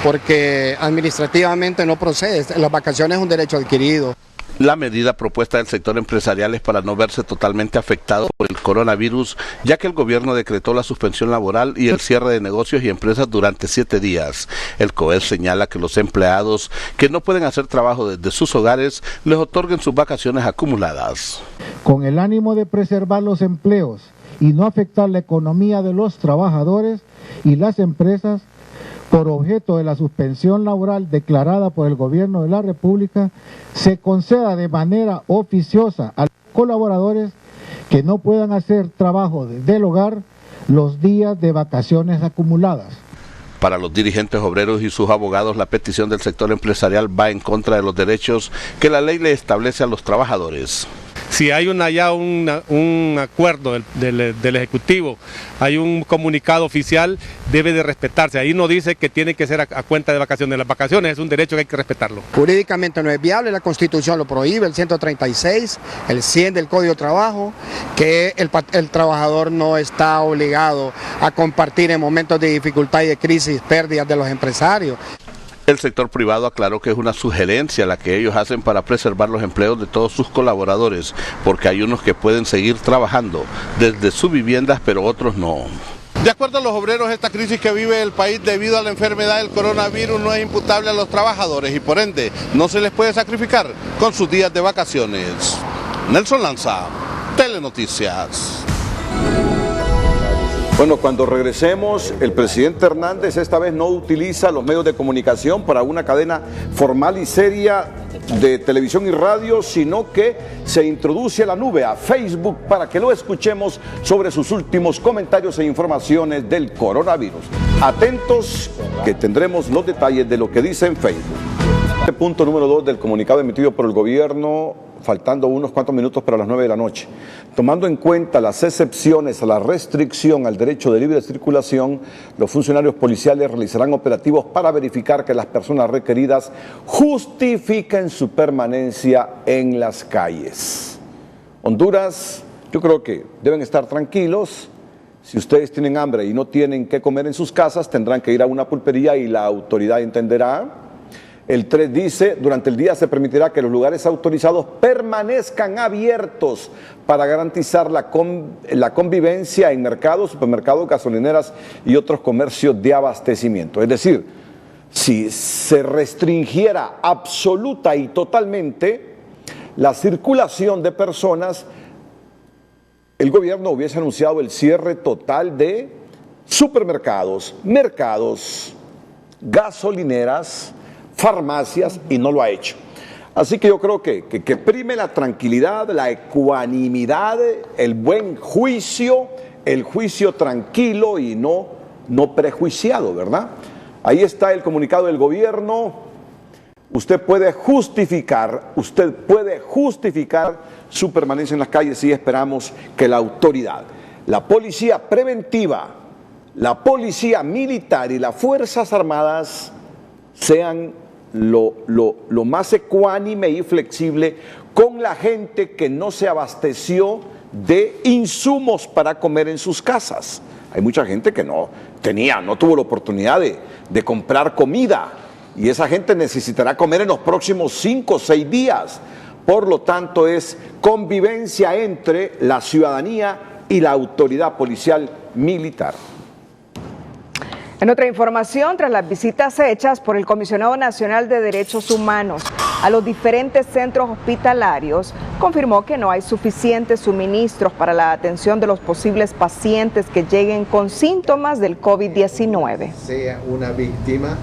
Speaker 26: porque administrativamente no procede. Las vacaciones es un derecho adquirido.
Speaker 8: La medida propuesta del sector empresarial es para no verse totalmente afectado por el coronavirus, ya que el gobierno decretó la suspensión laboral y el cierre de negocios y empresas durante 7 días. El COES señala que los empleados que no pueden hacer trabajo desde sus hogares les otorguen sus vacaciones acumuladas.
Speaker 7: Con el ánimo de preservar los empleos y no afectar la economía de los trabajadores y las empresas, por objeto de la suspensión laboral declarada por el Gobierno de la República, se conceda de manera oficiosa a los colaboradores que no puedan hacer trabajo desde el hogar los días de vacaciones acumuladas.
Speaker 8: Para los dirigentes obreros y sus abogados, la petición del sector empresarial va en contra de los derechos que la ley le establece a los trabajadores.
Speaker 11: Si hay ya un acuerdo del Ejecutivo, hay un comunicado oficial, debe de respetarse. Ahí no dice que tiene que ser a cuenta de vacaciones. Las vacaciones es un derecho que hay que respetarlo.
Speaker 26: Jurídicamente no es viable, la Constitución lo prohíbe, el 136, el 100 del Código de Trabajo, que el trabajador no está obligado a compartir en momentos de dificultad y de crisis pérdidas de los empresarios.
Speaker 8: El sector privado aclaró que es una sugerencia la que ellos hacen para preservar los empleos de todos sus colaboradores, porque hay unos que pueden seguir trabajando desde sus viviendas, pero otros no.
Speaker 14: De acuerdo a los obreros, esta crisis que vive el país debido a la enfermedad del coronavirus no es imputable a los trabajadores y por ende no se les puede sacrificar con sus días de vacaciones. Nelson Lanza, Telenoticias.
Speaker 3: Bueno, cuando regresemos, el presidente Hernández esta vez no utiliza los medios de comunicación para una cadena formal y seria de televisión y radio, sino que se introduce a la nube, a Facebook, para que lo escuchemos sobre sus últimos comentarios e informaciones del coronavirus. Atentos, que tendremos los detalles de lo que dice en Facebook. Punto número 2 del comunicado emitido por el gobierno, faltando unos cuantos minutos para las 9 de la noche. Tomando en cuenta las excepciones a la restricción al derecho de libre circulación, los funcionarios policiales realizarán operativos para verificar que las personas requeridas justifiquen su permanencia en las calles. Honduras, yo creo que deben estar tranquilos. Si ustedes tienen hambre y no tienen qué comer en sus casas, tendrán que ir a una pulpería y la autoridad entenderá. El 3 dice, durante el día se permitirá que los lugares autorizados permanezcan abiertos para garantizar la convivencia en mercados, supermercados, gasolineras y otros comercios de abastecimiento. Es decir, si se restringiera absoluta y totalmente la circulación de personas, el gobierno hubiese anunciado el cierre total de supermercados, mercados, gasolineras, farmacias, y no lo ha hecho. Así que yo creo que prime la tranquilidad, la ecuanimidad, el buen juicio, el juicio tranquilo y no prejuiciado, ¿verdad? Ahí está el comunicado del gobierno. Usted puede justificar su permanencia en las calles y esperamos que la autoridad, la policía preventiva, la policía militar y las Fuerzas Armadas sean lo más ecuánime y flexible con la gente que no se abasteció de insumos para comer en sus casas. Hay mucha gente que no tuvo la oportunidad de comprar comida y esa gente necesitará comer en los próximos 5 o 6 días. Por lo tanto, es convivencia entre la ciudadanía y la autoridad policial militar.
Speaker 1: En otra información, tras las visitas hechas por el Comisionado Nacional de Derechos Humanos a los diferentes centros hospitalarios, confirmó que no hay suficientes suministros para la atención de los posibles pacientes que lleguen con síntomas del COVID-19.
Speaker 15: Sea una víctima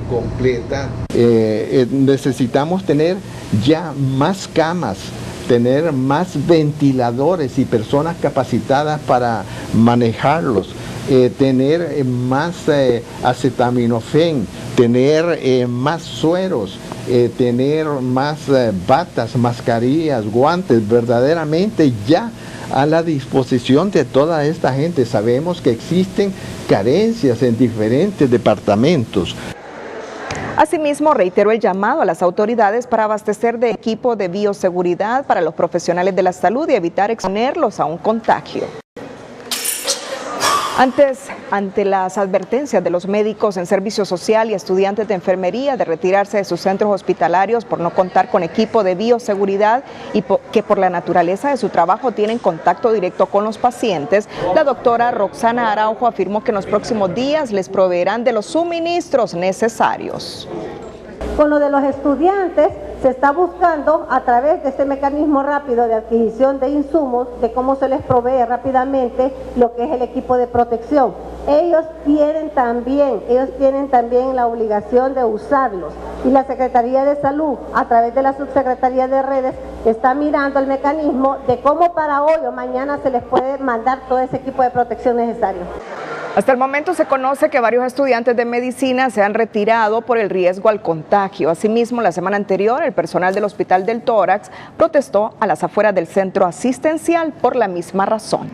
Speaker 15: completa. Necesitamos tener ya más camas, tener más ventiladores y personas capacitadas para manejarlos. Tener más acetaminofén, tener más sueros, tener más batas, mascarillas, guantes, verdaderamente ya a la disposición de toda esta gente. Sabemos que existen carencias en diferentes departamentos.
Speaker 1: Asimismo, reiteró el llamado a las autoridades para abastecer de equipo de bioseguridad para los profesionales de la salud y evitar exponerlos a un contagio. Ante las advertencias de los médicos en servicio social y estudiantes de enfermería de retirarse de sus centros hospitalarios por no contar con equipo de bioseguridad y que por la naturaleza de su trabajo tienen contacto directo con los pacientes, la doctora Roxana Araujo afirmó que en los próximos días les proveerán de los suministros necesarios.
Speaker 12: Con lo de los estudiantes, se está buscando a través de este mecanismo rápido de adquisición de insumos, de cómo se les provee rápidamente lo que es el equipo de protección. Ellos tienen también la obligación de usarlos. Y la Secretaría de Salud, a través de la Subsecretaría de Redes, está mirando el mecanismo de cómo para hoy o mañana se les puede mandar todo ese equipo de protección necesario.
Speaker 1: Hasta el momento se conoce que varios estudiantes de medicina se han retirado por el riesgo al contagio. Asimismo, la semana anterior, el personal del Hospital del Tórax protestó a las afueras del centro asistencial por la misma razón.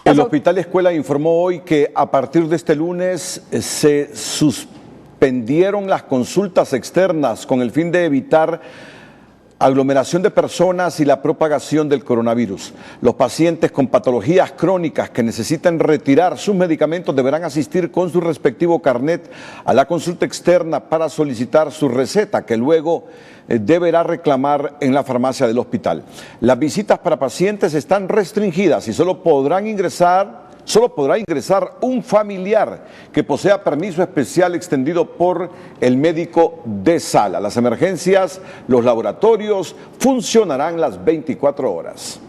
Speaker 3: El Hospital Escuela informó hoy que a partir de este lunes se suspendieron las consultas externas con el fin de evitar aglomeración de personas y la propagación del coronavirus. Los pacientes con patologías crónicas que necesitan retirar sus medicamentos deberán asistir con su respectivo carnet a la consulta externa para solicitar su receta, que luego deberá reclamar en la farmacia del hospital. Las visitas para pacientes están restringidas y solo podrá ingresar un familiar que posea permiso especial extendido por el médico de sala. Las emergencias, los laboratorios funcionarán las 24 horas.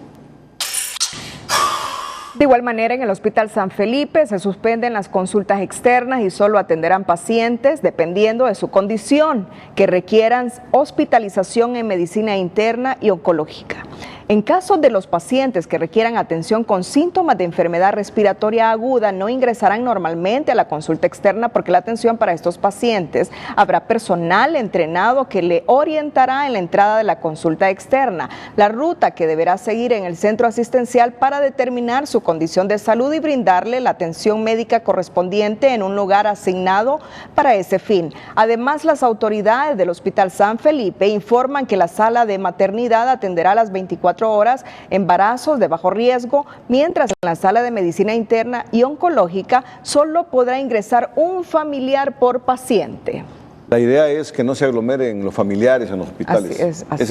Speaker 1: De igual manera, en el Hospital San Felipe se suspenden las consultas externas y solo atenderán pacientes, dependiendo de su condición, que requieran hospitalización en medicina interna y oncológica. En caso de los pacientes que requieran atención con síntomas de enfermedad respiratoria aguda, no ingresarán normalmente a la consulta externa porque la atención para estos pacientes habrá personal entrenado que le orientará en la entrada de la consulta externa, la ruta que deberá seguir en el centro asistencial para determinar su condición de salud y brindarle la atención médica correspondiente en un lugar asignado para ese fin. Además, las autoridades del Hospital San Felipe informan que la sala de maternidad atenderá las 24 horas embarazos de bajo riesgo, mientras en la sala de medicina interna y oncológica solo podrá ingresar un familiar por paciente.
Speaker 3: La idea es que no se aglomeren los familiares en los hospitales. Esa es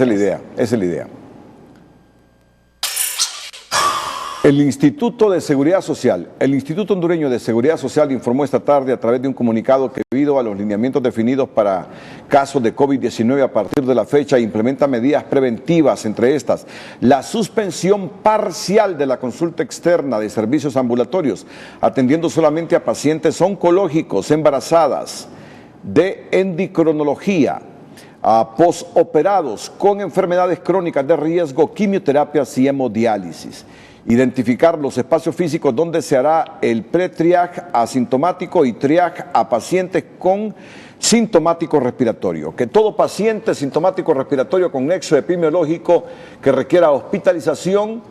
Speaker 3: la idea. El Instituto Hondureño de Seguridad Social informó esta tarde a través de un comunicado que debido a los lineamientos definidos para casos de COVID-19 a partir de la fecha implementa medidas preventivas, entre estas la suspensión parcial de la consulta externa de servicios ambulatorios, atendiendo solamente a pacientes oncológicos, embarazadas, de endocrinología, a posoperados con enfermedades crónicas de riesgo, quimioterapias y hemodiálisis. Identificar los espacios físicos donde se hará el pre-triage asintomático y triage a pacientes con sintomático respiratorio. Que todo paciente sintomático respiratorio con nexo epidemiológico que requiera hospitalización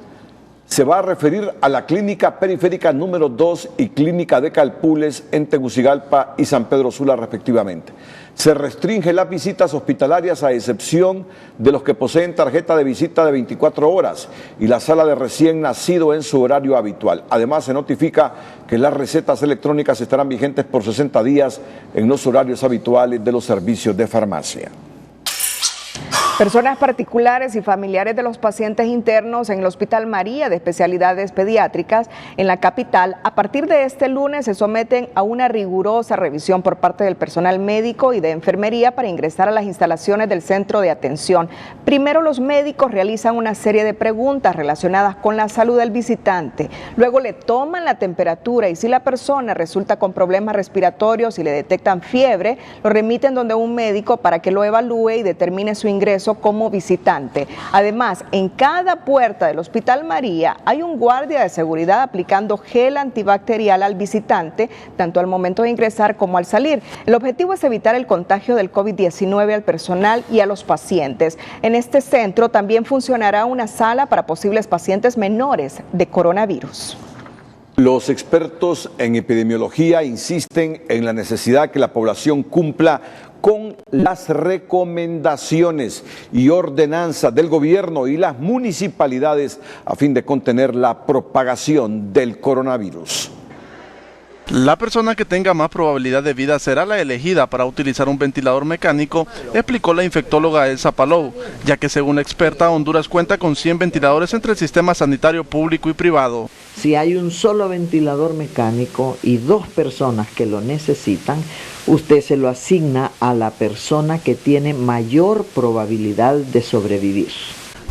Speaker 3: se va a referir a la clínica periférica número 2 y clínica de Calpules en Tegucigalpa y San Pedro Sula respectivamente. Se restringen las visitas hospitalarias a excepción de los que poseen tarjeta de visita de 24 horas y la sala de recién nacido en su horario habitual. Además, se notifica que las recetas electrónicas estarán vigentes por 60 días en los horarios habituales de los servicios de farmacia.
Speaker 1: Personas particulares y familiares de los pacientes internos en el Hospital María de Especialidades Pediátricas en la capital, a partir de este lunes se someten a una rigurosa revisión por parte del personal médico y de enfermería para ingresar a las instalaciones del centro de atención. Primero, los médicos realizan una serie de preguntas relacionadas con la salud del visitante. Luego le toman la temperatura y si la persona resulta con problemas respiratorios y le detectan fiebre, lo remiten donde un médico para que lo evalúe y determine su ingreso como visitante. Además, en cada puerta del Hospital María hay un guardia de seguridad aplicando gel antibacterial al visitante, tanto al momento de ingresar como al salir. El objetivo es evitar el contagio del COVID-19 al personal y a los pacientes. En este centro también funcionará una sala para posibles pacientes menores de coronavirus.
Speaker 3: Los expertos en epidemiología insisten en la necesidad que la población cumpla con las recomendaciones y ordenanzas del gobierno y las municipalidades a fin de contener la propagación del coronavirus.
Speaker 16: La persona que tenga más probabilidad de vida será la elegida para utilizar un ventilador mecánico, explicó la infectóloga Elsa Palou, ya que según la experta, Honduras cuenta con 100 ventiladores entre el sistema sanitario público y privado.
Speaker 17: Si hay un solo ventilador mecánico y 2 personas que lo necesitan, usted se lo asigna a la persona que tiene mayor probabilidad de sobrevivir.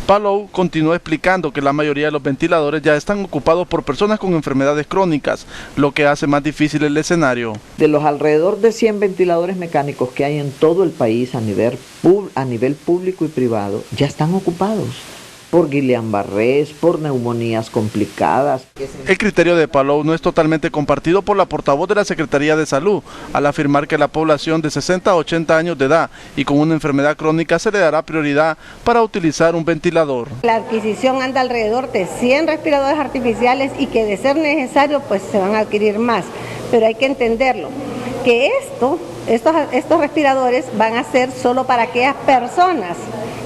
Speaker 16: Palou continuó explicando que la mayoría de los ventiladores ya están ocupados por personas con enfermedades crónicas, lo que hace más difícil el escenario.
Speaker 17: De los alrededor de 100 ventiladores mecánicos que hay en todo el país a nivel público y privado, ya están ocupados por Guillain-Barré, por neumonías complicadas.
Speaker 16: El criterio de Palou no es totalmente compartido por la portavoz de la Secretaría de Salud, al afirmar que la población de 60 a 80 años de edad y con una enfermedad crónica se le dará prioridad para utilizar un ventilador.
Speaker 12: La adquisición anda alrededor de 100 respiradores artificiales y que de ser necesario pues se van a adquirir más, pero hay que entenderlo, que estos respiradores van a ser solo para aquellas personas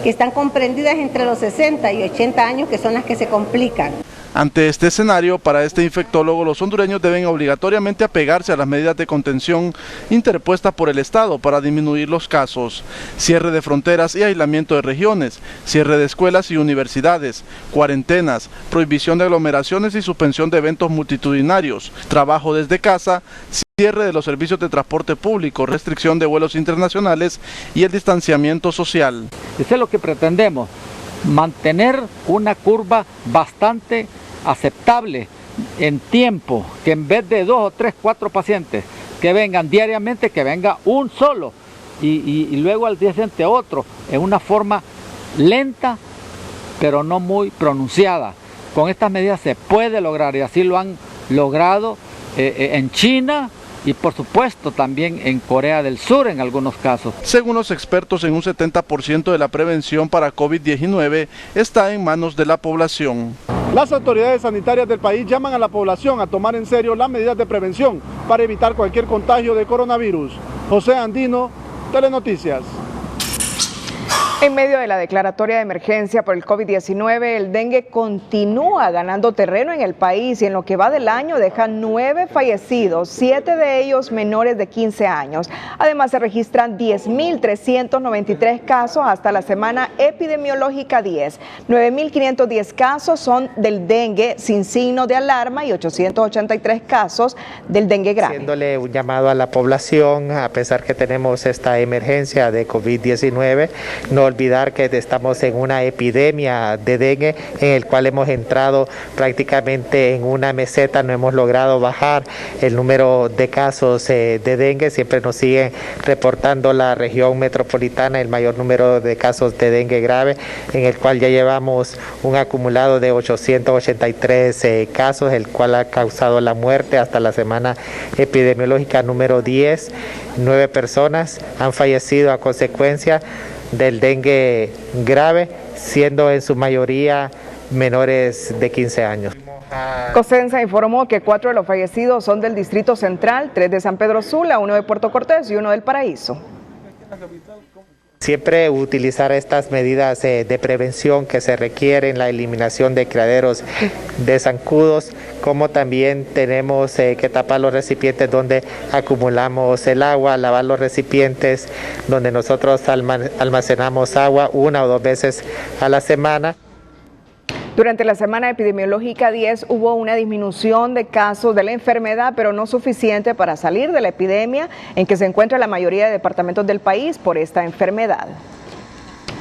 Speaker 12: que están comprendidas entre los 60 y 80 años, que son las que se complican.
Speaker 16: Ante este escenario, para este infectólogo, los hondureños deben obligatoriamente apegarse a las medidas de contención interpuestas por el Estado para disminuir los casos. Cierre de fronteras y aislamiento de regiones, cierre de escuelas y universidades, cuarentenas, prohibición de aglomeraciones y suspensión de eventos multitudinarios, trabajo desde casa, cierre de los servicios de transporte público, restricción de vuelos internacionales y el distanciamiento social.
Speaker 18: Eso es lo que pretendemos, mantener una curva bastante aceptable en tiempo, que en vez de 2 o 3, 4 pacientes que vengan diariamente, que venga un solo y luego al día siguiente otro, en una forma lenta pero no muy pronunciada. Con estas medidas se puede lograr y así lo han logrado en China y por supuesto también en Corea del Sur en algunos casos.
Speaker 16: Según los expertos, en un 70% de la prevención para COVID-19 está en manos de la población.
Speaker 20: Las autoridades sanitarias del país llaman a la población a tomar en serio las medidas de prevención para evitar cualquier contagio de coronavirus. José Andino, Telenoticias.
Speaker 1: En medio de la declaratoria de emergencia por el COVID-19, el dengue continúa ganando terreno en el país y en lo que va del año deja 9 fallecidos, 7 de ellos menores de 15 años. Además se registran 10.393 casos hasta la semana epidemiológica 10. 9.510 casos son del dengue sin signo de alarma y 883 casos del dengue grave.
Speaker 21: Haciéndole un llamado a la población, a pesar que tenemos esta emergencia de COVID-19, no olvidar que estamos en una epidemia de dengue en el cual hemos entrado prácticamente en una meseta, no hemos logrado bajar el número de casos de dengue, siempre nos sigue reportando la región metropolitana el mayor número de casos de dengue grave, en el cual ya llevamos un acumulado de 883 casos, el cual ha causado la muerte hasta la semana epidemiológica número 10. 9 personas han fallecido a consecuencia del dengue grave, siendo en su mayoría menores de 15 años.
Speaker 1: COSENSA informó que 4 de los fallecidos son del Distrito Central, 3 de San Pedro Sula, 1 de Puerto Cortés y 1 del Paraíso.
Speaker 21: Siempre utilizar estas medidas de prevención que se requieren, la eliminación de criaderos de zancudos, como también tenemos que tapar los recipientes donde acumulamos el agua, lavar los recipientes donde nosotros almacenamos agua 1 o 2 veces a la semana.
Speaker 1: Durante la semana epidemiológica 10 hubo una disminución de casos de la enfermedad, pero no suficiente para salir de la epidemia en que se encuentra la mayoría de departamentos del país por esta enfermedad.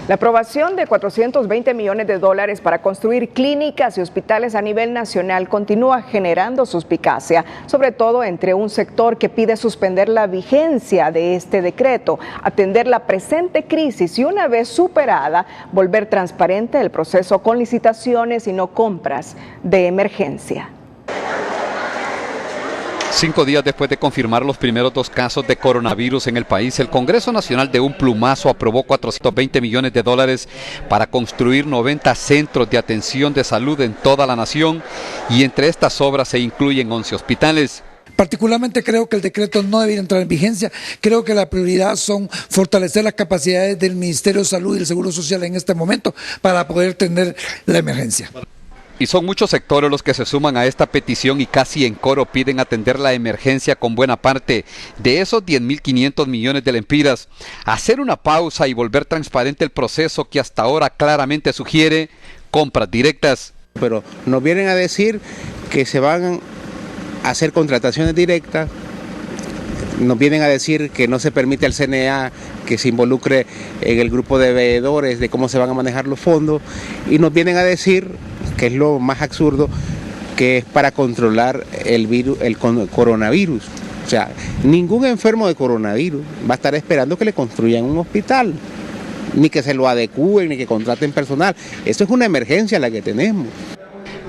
Speaker 1: La aprobación de $420 millones para construir clínicas y hospitales a nivel nacional continúa generando suspicacia, sobre todo entre un sector que pide suspender la vigencia de este decreto, atender la presente crisis y una vez superada, volver transparente el proceso con licitaciones y no compras de emergencia.
Speaker 22: 5 días después de confirmar los primeros 2 casos de coronavirus en el país, el Congreso Nacional de un plumazo aprobó $420 millones para construir 90 centros de atención de salud en toda la nación y entre estas obras se incluyen 11 hospitales.
Speaker 5: Particularmente creo que el decreto no debería entrar en vigencia. Creo que la prioridad son fortalecer las capacidades del Ministerio de Salud y el Seguro Social en este momento para poder tener la emergencia.
Speaker 22: Y son muchos sectores los que se suman a esta petición y casi en coro piden atender la emergencia con buena parte de esos 10.500 millones de lempiras. Hacer una pausa y volver transparente el proceso que hasta ahora claramente sugiere compras directas.
Speaker 6: Pero nos vienen a decir que se van a hacer contrataciones directas, nos vienen a decir que no se permite al CNA que se involucre en el grupo de veedores de cómo se van a manejar los fondos, y nos vienen a decir, que es lo más absurdo, que es para controlar el virus, el coronavirus. O sea, ningún enfermo de coronavirus va a estar esperando que le construyan un hospital, ni que se lo adecúen, ni que contraten personal. Eso es una emergencia la que tenemos.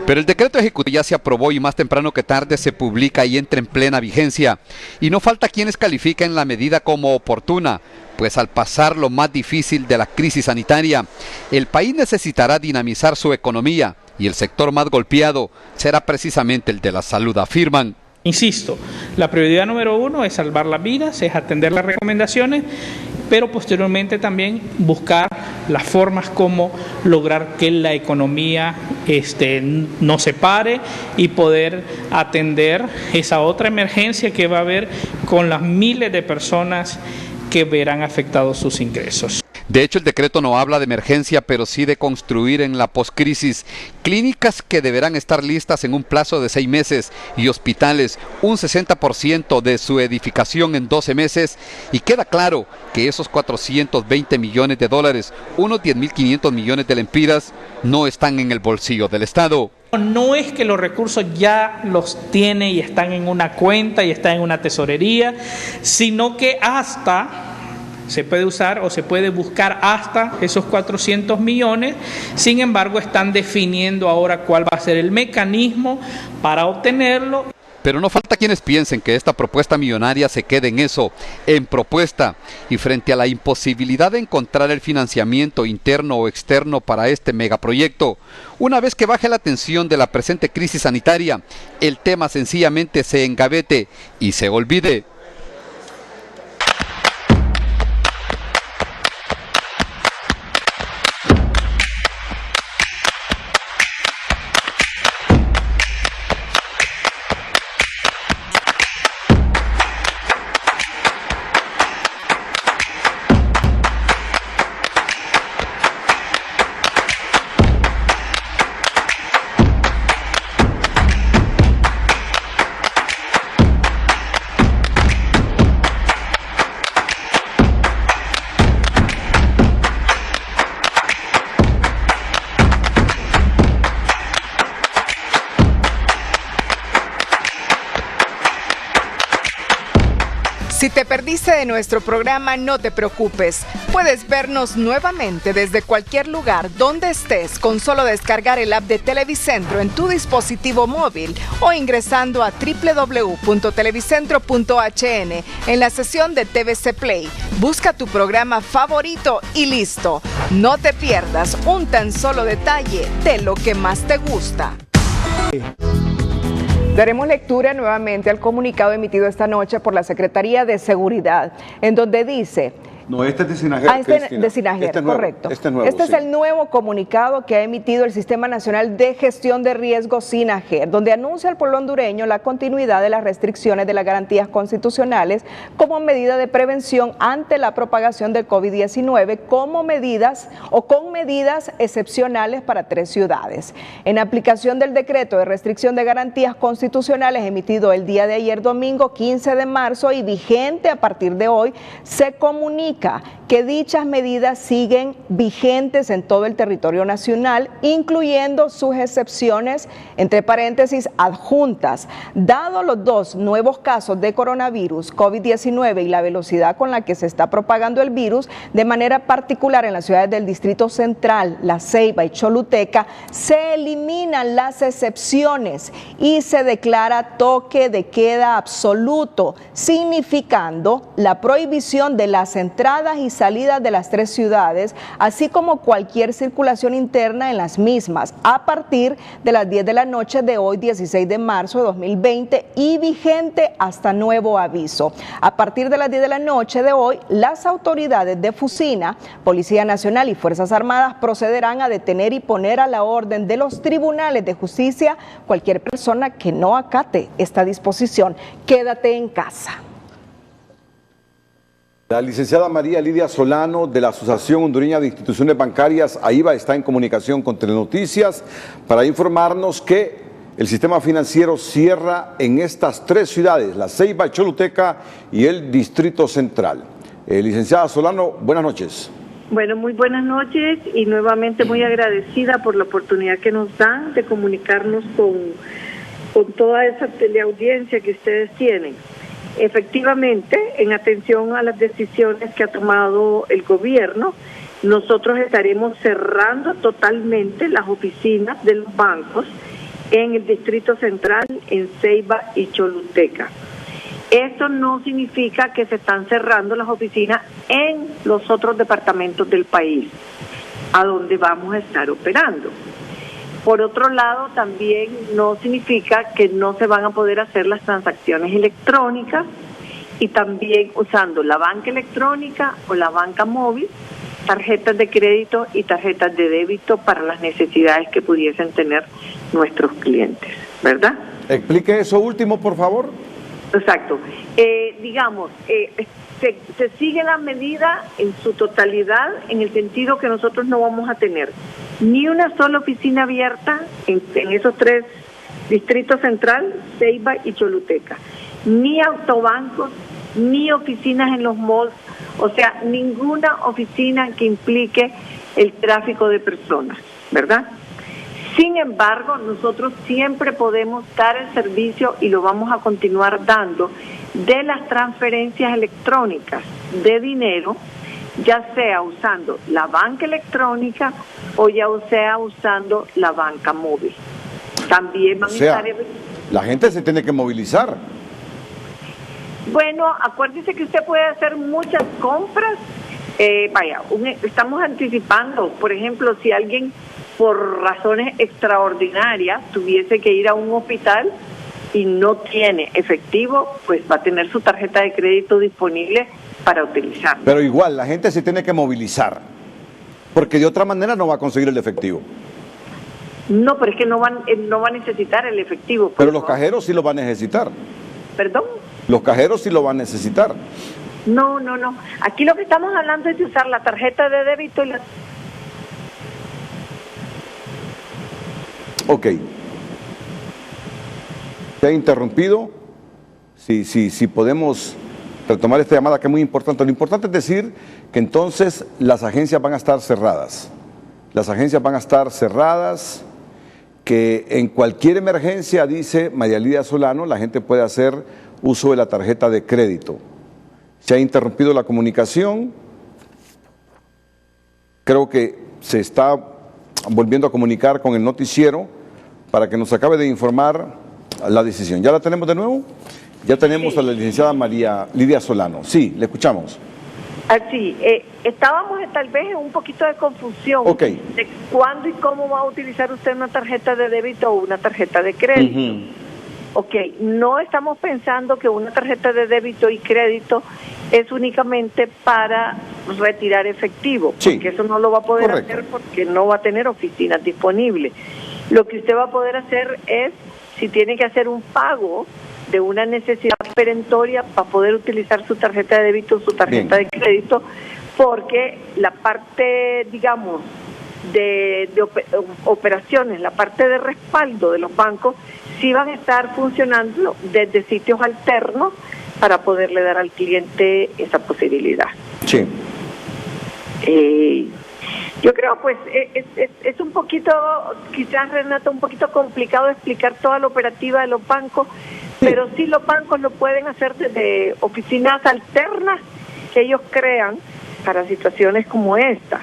Speaker 22: Pero el decreto ejecutivo ya se aprobó y más temprano que tarde se publica y entra en plena vigencia. Y no falta quienes califiquen la medida como oportuna, pues al pasar lo más difícil de la crisis sanitaria, el país necesitará dinamizar su economía y el sector más golpeado será precisamente el de la salud, afirman.
Speaker 9: Insisto, la prioridad número 1 es salvar las vidas, es atender las recomendaciones, pero posteriormente también buscar las formas como lograr que la economía no se pare y poder atender esa otra emergencia que va a haber con las miles de personas que verán afectados sus ingresos.
Speaker 22: De hecho, el decreto no habla de emergencia, pero sí de construir en la poscrisis clínicas que deberán estar listas en un plazo de 6 meses y hospitales un 60% de su edificación en 12 meses. Y queda claro que esos 420 millones de dólares, unos 10.500 millones de lempiras, no están en el bolsillo del Estado.
Speaker 9: No es que los recursos ya los tiene y están en una cuenta y están en una tesorería, sino que hasta se puede usar o se puede buscar hasta esos 400 millones, sin embargo están definiendo ahora cuál va a ser el mecanismo para obtenerlo.
Speaker 22: Pero no falta quienes piensen que esta propuesta millonaria se quede en eso, en propuesta, y frente a la imposibilidad de encontrar el financiamiento interno o externo para este megaproyecto, una vez que baje la tensión de la presente crisis sanitaria, el tema sencillamente se engavete y se olvide.
Speaker 1: Si te perdiste de nuestro programa, no te preocupes. Puedes vernos nuevamente desde cualquier lugar donde estés con solo descargar el app de Televicentro en tu dispositivo móvil o ingresando a www.televicentro.hn en la sección de TVC Play. Busca tu programa favorito y listo. No te pierdas un tan solo detalle de lo que más te gusta. Daremos lectura nuevamente al comunicado emitido esta noche por la Secretaría de Seguridad, en donde dice...
Speaker 3: No, este es de Sinajer,
Speaker 1: de Sinajer, correcto.
Speaker 3: Este
Speaker 1: es el nuevo comunicado que ha emitido el Sistema Nacional de Gestión de Riesgos Sinajer, donde anuncia al pueblo hondureño la continuidad de las restricciones de las garantías constitucionales como medida de prevención ante la propagación del COVID-19 con medidas excepcionales para 3 ciudades. En aplicación del decreto de restricción de garantías constitucionales emitido el día de ayer domingo 15 de marzo y vigente a partir de hoy, se comunica que dichas medidas siguen vigentes en todo el territorio nacional, incluyendo sus excepciones, entre paréntesis, adjuntas. Dado los 2 nuevos casos de coronavirus, COVID-19 y la velocidad con la que se está propagando el virus, de manera particular en las ciudades del Distrito Central, La Ceiba y Choluteca, se eliminan las excepciones y se declara toque de queda absoluto, significando la prohibición de las entregas entradas y salidas de las 3 ciudades, así como cualquier circulación interna en las mismas, a partir de las 10 de la noche de hoy, 16 de marzo de 2020, y vigente hasta nuevo aviso. A partir de las 10 de la noche de hoy, las autoridades de Fusina, Policía Nacional y Fuerzas Armadas procederán a detener y poner a la orden de los tribunales de justicia cualquier persona que no acate esta disposición. Quédate en casa.
Speaker 3: La licenciada María Lidia Solano de la Asociación Hondureña de Instituciones Bancarias, AIBA, está en comunicación con Telenoticias para informarnos que el sistema financiero cierra en estas 3 ciudades, La Ceiba, Choluteca y el Distrito Central. Licenciada Solano, buenas noches.
Speaker 4: Bueno, muy buenas noches y nuevamente muy agradecida por la oportunidad que nos dan de comunicarnos con toda esa teleaudiencia que ustedes tienen. Efectivamente, en atención a las decisiones que ha tomado el gobierno, nosotros estaremos cerrando totalmente las oficinas de los bancos en el Distrito Central, en Ceiba y Choluteca. Esto no significa que se están cerrando las oficinas en los otros departamentos del país, a donde vamos a estar operando. Por otro lado, también no significa que no se van a poder hacer las transacciones electrónicas y también usando la banca electrónica o la banca móvil, tarjetas de crédito y tarjetas de débito para las necesidades que pudiesen tener nuestros clientes, ¿verdad?
Speaker 3: Explique eso último, por favor.
Speaker 4: Exacto. Se sigue la medida en su totalidad, en el sentido que nosotros no vamos a tener ni una sola oficina abierta en esos 3 distritos central, Ceiba y Choluteca, ni autobancos, ni oficinas en los malls, o sea, ninguna oficina que implique el tráfico de personas, ¿verdad? Sin embargo, nosotros siempre podemos dar el servicio y lo vamos a continuar dando de las transferencias electrónicas de dinero, ya sea usando la banca electrónica o ya sea usando la banca móvil. También van a estar...
Speaker 3: La gente se tiene que movilizar.
Speaker 4: Bueno, acuérdese que usted puede hacer muchas compras. Estamos anticipando, por ejemplo, si alguien por razones extraordinarias tuviese que ir a un hospital y no tiene efectivo, pues va a tener su tarjeta de crédito disponible para utilizar.
Speaker 3: Pero igual, la gente se tiene que movilizar, porque de otra manera no va a conseguir el efectivo.
Speaker 4: No, pero es que no va a necesitar el efectivo.
Speaker 3: Pero los cajeros sí lo van a necesitar.
Speaker 4: ¿Perdón?
Speaker 3: Los cajeros sí lo van a necesitar.
Speaker 4: No. Aquí lo que estamos hablando es de usar la tarjeta de débito y la...
Speaker 3: Ok. Se ha interrumpido. Si podemos retomar esta llamada, que es muy importante. Lo importante es decir que entonces las agencias van a estar cerradas. Las agencias van a estar cerradas, que en cualquier emergencia, dice María Lidia Solano, la gente puede hacer uso de la tarjeta de crédito. Se ha interrumpido la comunicación. Creo que se está volviendo a comunicar con el noticiero para que nos acabe de informar la decisión. ¿Ya la tenemos de nuevo? Ya tenemos a la licenciada María Lidia Solano. Sí, le escuchamos.
Speaker 4: Así, estábamos tal vez en un poquito de confusión de cuándo y cómo va a utilizar usted una tarjeta de débito o una tarjeta de crédito. No estamos pensando que una tarjeta de débito y crédito es únicamente para retirar efectivo, porque eso no lo va a poder hacer porque no va a tener oficinas disponibles. Lo que usted va a poder hacer es, si tiene que hacer un pago de una necesidad perentoria para poder utilizar su tarjeta de débito o su tarjeta de crédito, porque la parte, digamos, de operaciones, la parte de respaldo de los bancos, sí van a estar funcionando desde sitios alternos para poderle dar al cliente esa posibilidad.
Speaker 3: Sí.
Speaker 4: Yo creo, pues, es un poquito, quizás, Renato, un poquito complicado explicar toda la operativa de los bancos, pero sí los bancos lo pueden hacer desde oficinas alternas que ellos crean para situaciones como esta.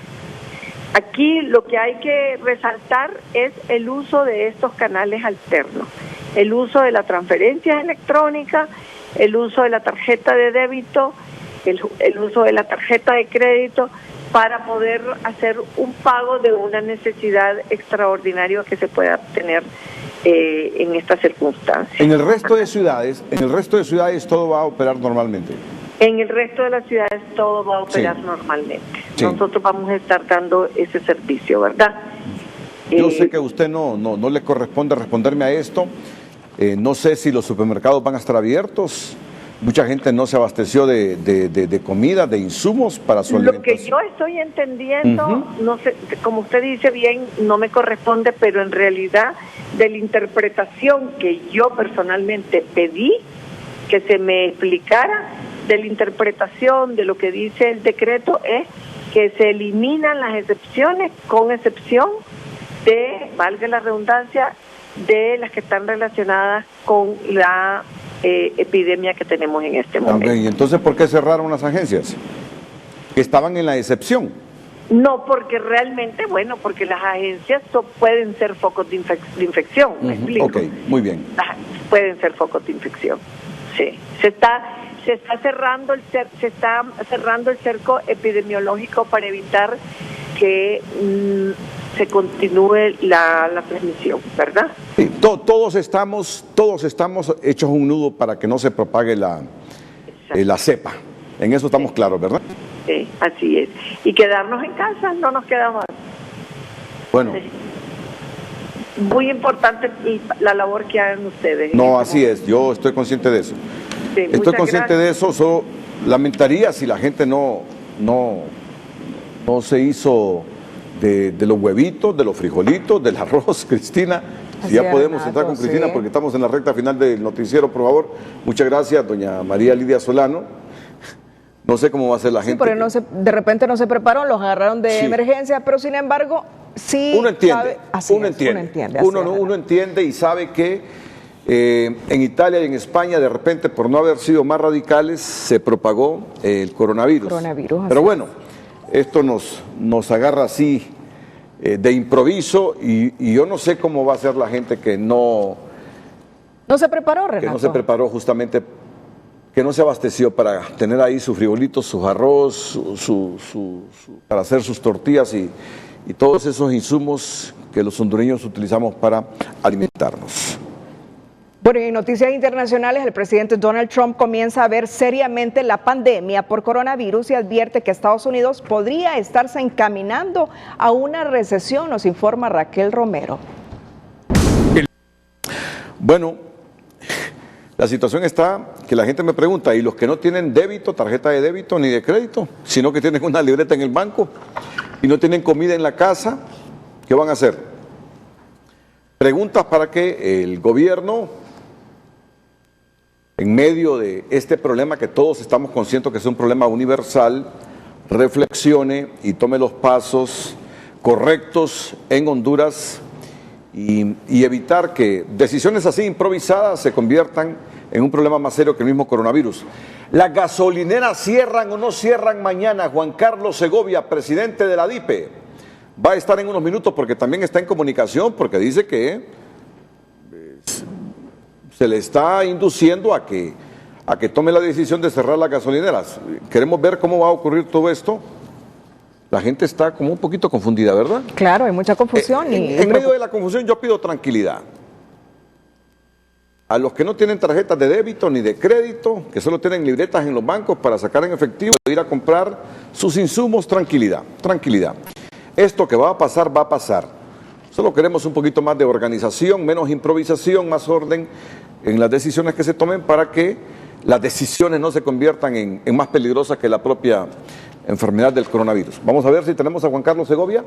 Speaker 4: Aquí lo que hay que resaltar es el uso de estos canales alternos, el uso de la transferencia electrónica, el uso de la tarjeta de débito el uso de la tarjeta de crédito para poder hacer un pago de una necesidad extraordinaria que se pueda tener en estas circunstancias.
Speaker 3: En el resto de ciudades, todo va a operar normalmente.
Speaker 4: En el resto de las ciudades todo va a operar normalmente. Sí. Nosotros vamos a estar dando ese servicio, ¿verdad?
Speaker 3: Yo sé que a usted no le corresponde responderme a esto. No sé si los supermercados van a estar abiertos. Mucha gente no se abasteció de comida, de insumos para su alimentación.
Speaker 4: Lo que yo estoy entendiendo, no sé, como usted dice bien, no me corresponde, pero en realidad de la interpretación que yo personalmente pedí que se me explicara, de la interpretación de lo que dice el decreto, es que se eliminan las excepciones, con excepción de, valga la redundancia, de las que están relacionadas con la epidemia que tenemos en este momento.
Speaker 3: ¿Y entonces por qué cerraron las agencias? Que estaban en la excepción.
Speaker 4: No, porque realmente, porque las agencias pueden ser focos de infección, ¿me explico?
Speaker 3: Ok, muy bien.
Speaker 4: Pueden ser focos de infección, sí. Se está cerrando el cerco epidemiológico para evitar que se continúe la transmisión, ¿verdad?
Speaker 3: Sí, todos estamos hechos un nudo para que no se propague la cepa. En eso estamos claros, ¿verdad?
Speaker 4: Sí, así es. Y quedarnos en casa, no nos queda más.
Speaker 3: Bueno.
Speaker 4: Sí. Muy importante la labor que hagan ustedes.
Speaker 3: No, así es, yo estoy consciente de eso.
Speaker 4: Sí,
Speaker 3: estoy consciente de eso, solo lamentaría si la gente no se hizo de los huevitos, de los frijolitos, del arroz, Cristina. Si ya podemos entrar con Cristina, porque estamos en la recta final del noticiero, por favor. Muchas gracias, doña María Lidia Solano. No sé cómo va a ser la gente.
Speaker 1: Pero de repente no se preparó, los agarraron de emergencia, pero sin embargo, sí.
Speaker 3: Uno entiende, uno entiende y sabe que en Italia y en España, de repente, por no haber sido más radicales, se propagó el coronavirus. Pero bueno, esto nos agarra así de improviso y yo no sé cómo va a ser la gente que no
Speaker 1: se preparó, Renato.
Speaker 3: Que no se preparó justamente, que no se abasteció para tener ahí sus frijolitos, sus arroz, para hacer sus tortillas y todos esos insumos que los hondureños utilizamos para alimentarnos.
Speaker 1: Bueno, y en noticias internacionales, el presidente Donald Trump comienza a ver seriamente la pandemia por coronavirus y advierte que Estados Unidos podría estarse encaminando a una recesión, nos informa Raquel Romero.
Speaker 3: Bueno, la situación está que la gente me pregunta, ¿y los que no tienen débito, tarjeta de débito ni de crédito, sino que tienen una libreta en el banco y no tienen comida en la casa, qué van a hacer? Preguntas para que el gobierno, en medio de este problema que todos estamos conscientes que es un problema universal, reflexione y tome los pasos correctos en Honduras y evitar que decisiones así improvisadas se conviertan en un problema más serio que el mismo coronavirus. ¿Las gasolineras cierran o no cierran mañana? Juan Carlos Segovia, presidente de la DIPE, va a estar en unos minutos porque también está en comunicación, porque dice que se le está induciendo a que tome la decisión de cerrar las gasolineras. Queremos ver cómo va a ocurrir todo esto. La gente está como un poquito confundida, ¿verdad?
Speaker 1: Claro, hay mucha confusión.
Speaker 3: En medio de la confusión yo pido tranquilidad. A los que no tienen tarjetas de débito ni de crédito, que solo tienen libretas en los bancos para sacar en efectivo, ir a comprar sus insumos, tranquilidad, tranquilidad. Esto que va a pasar, va a pasar. Solo queremos un poquito más de organización, menos improvisación, más orden en las decisiones que se tomen para que las decisiones no se conviertan en más peligrosas que la propia enfermedad del coronavirus. Vamos a ver si tenemos a Juan Carlos Segovia.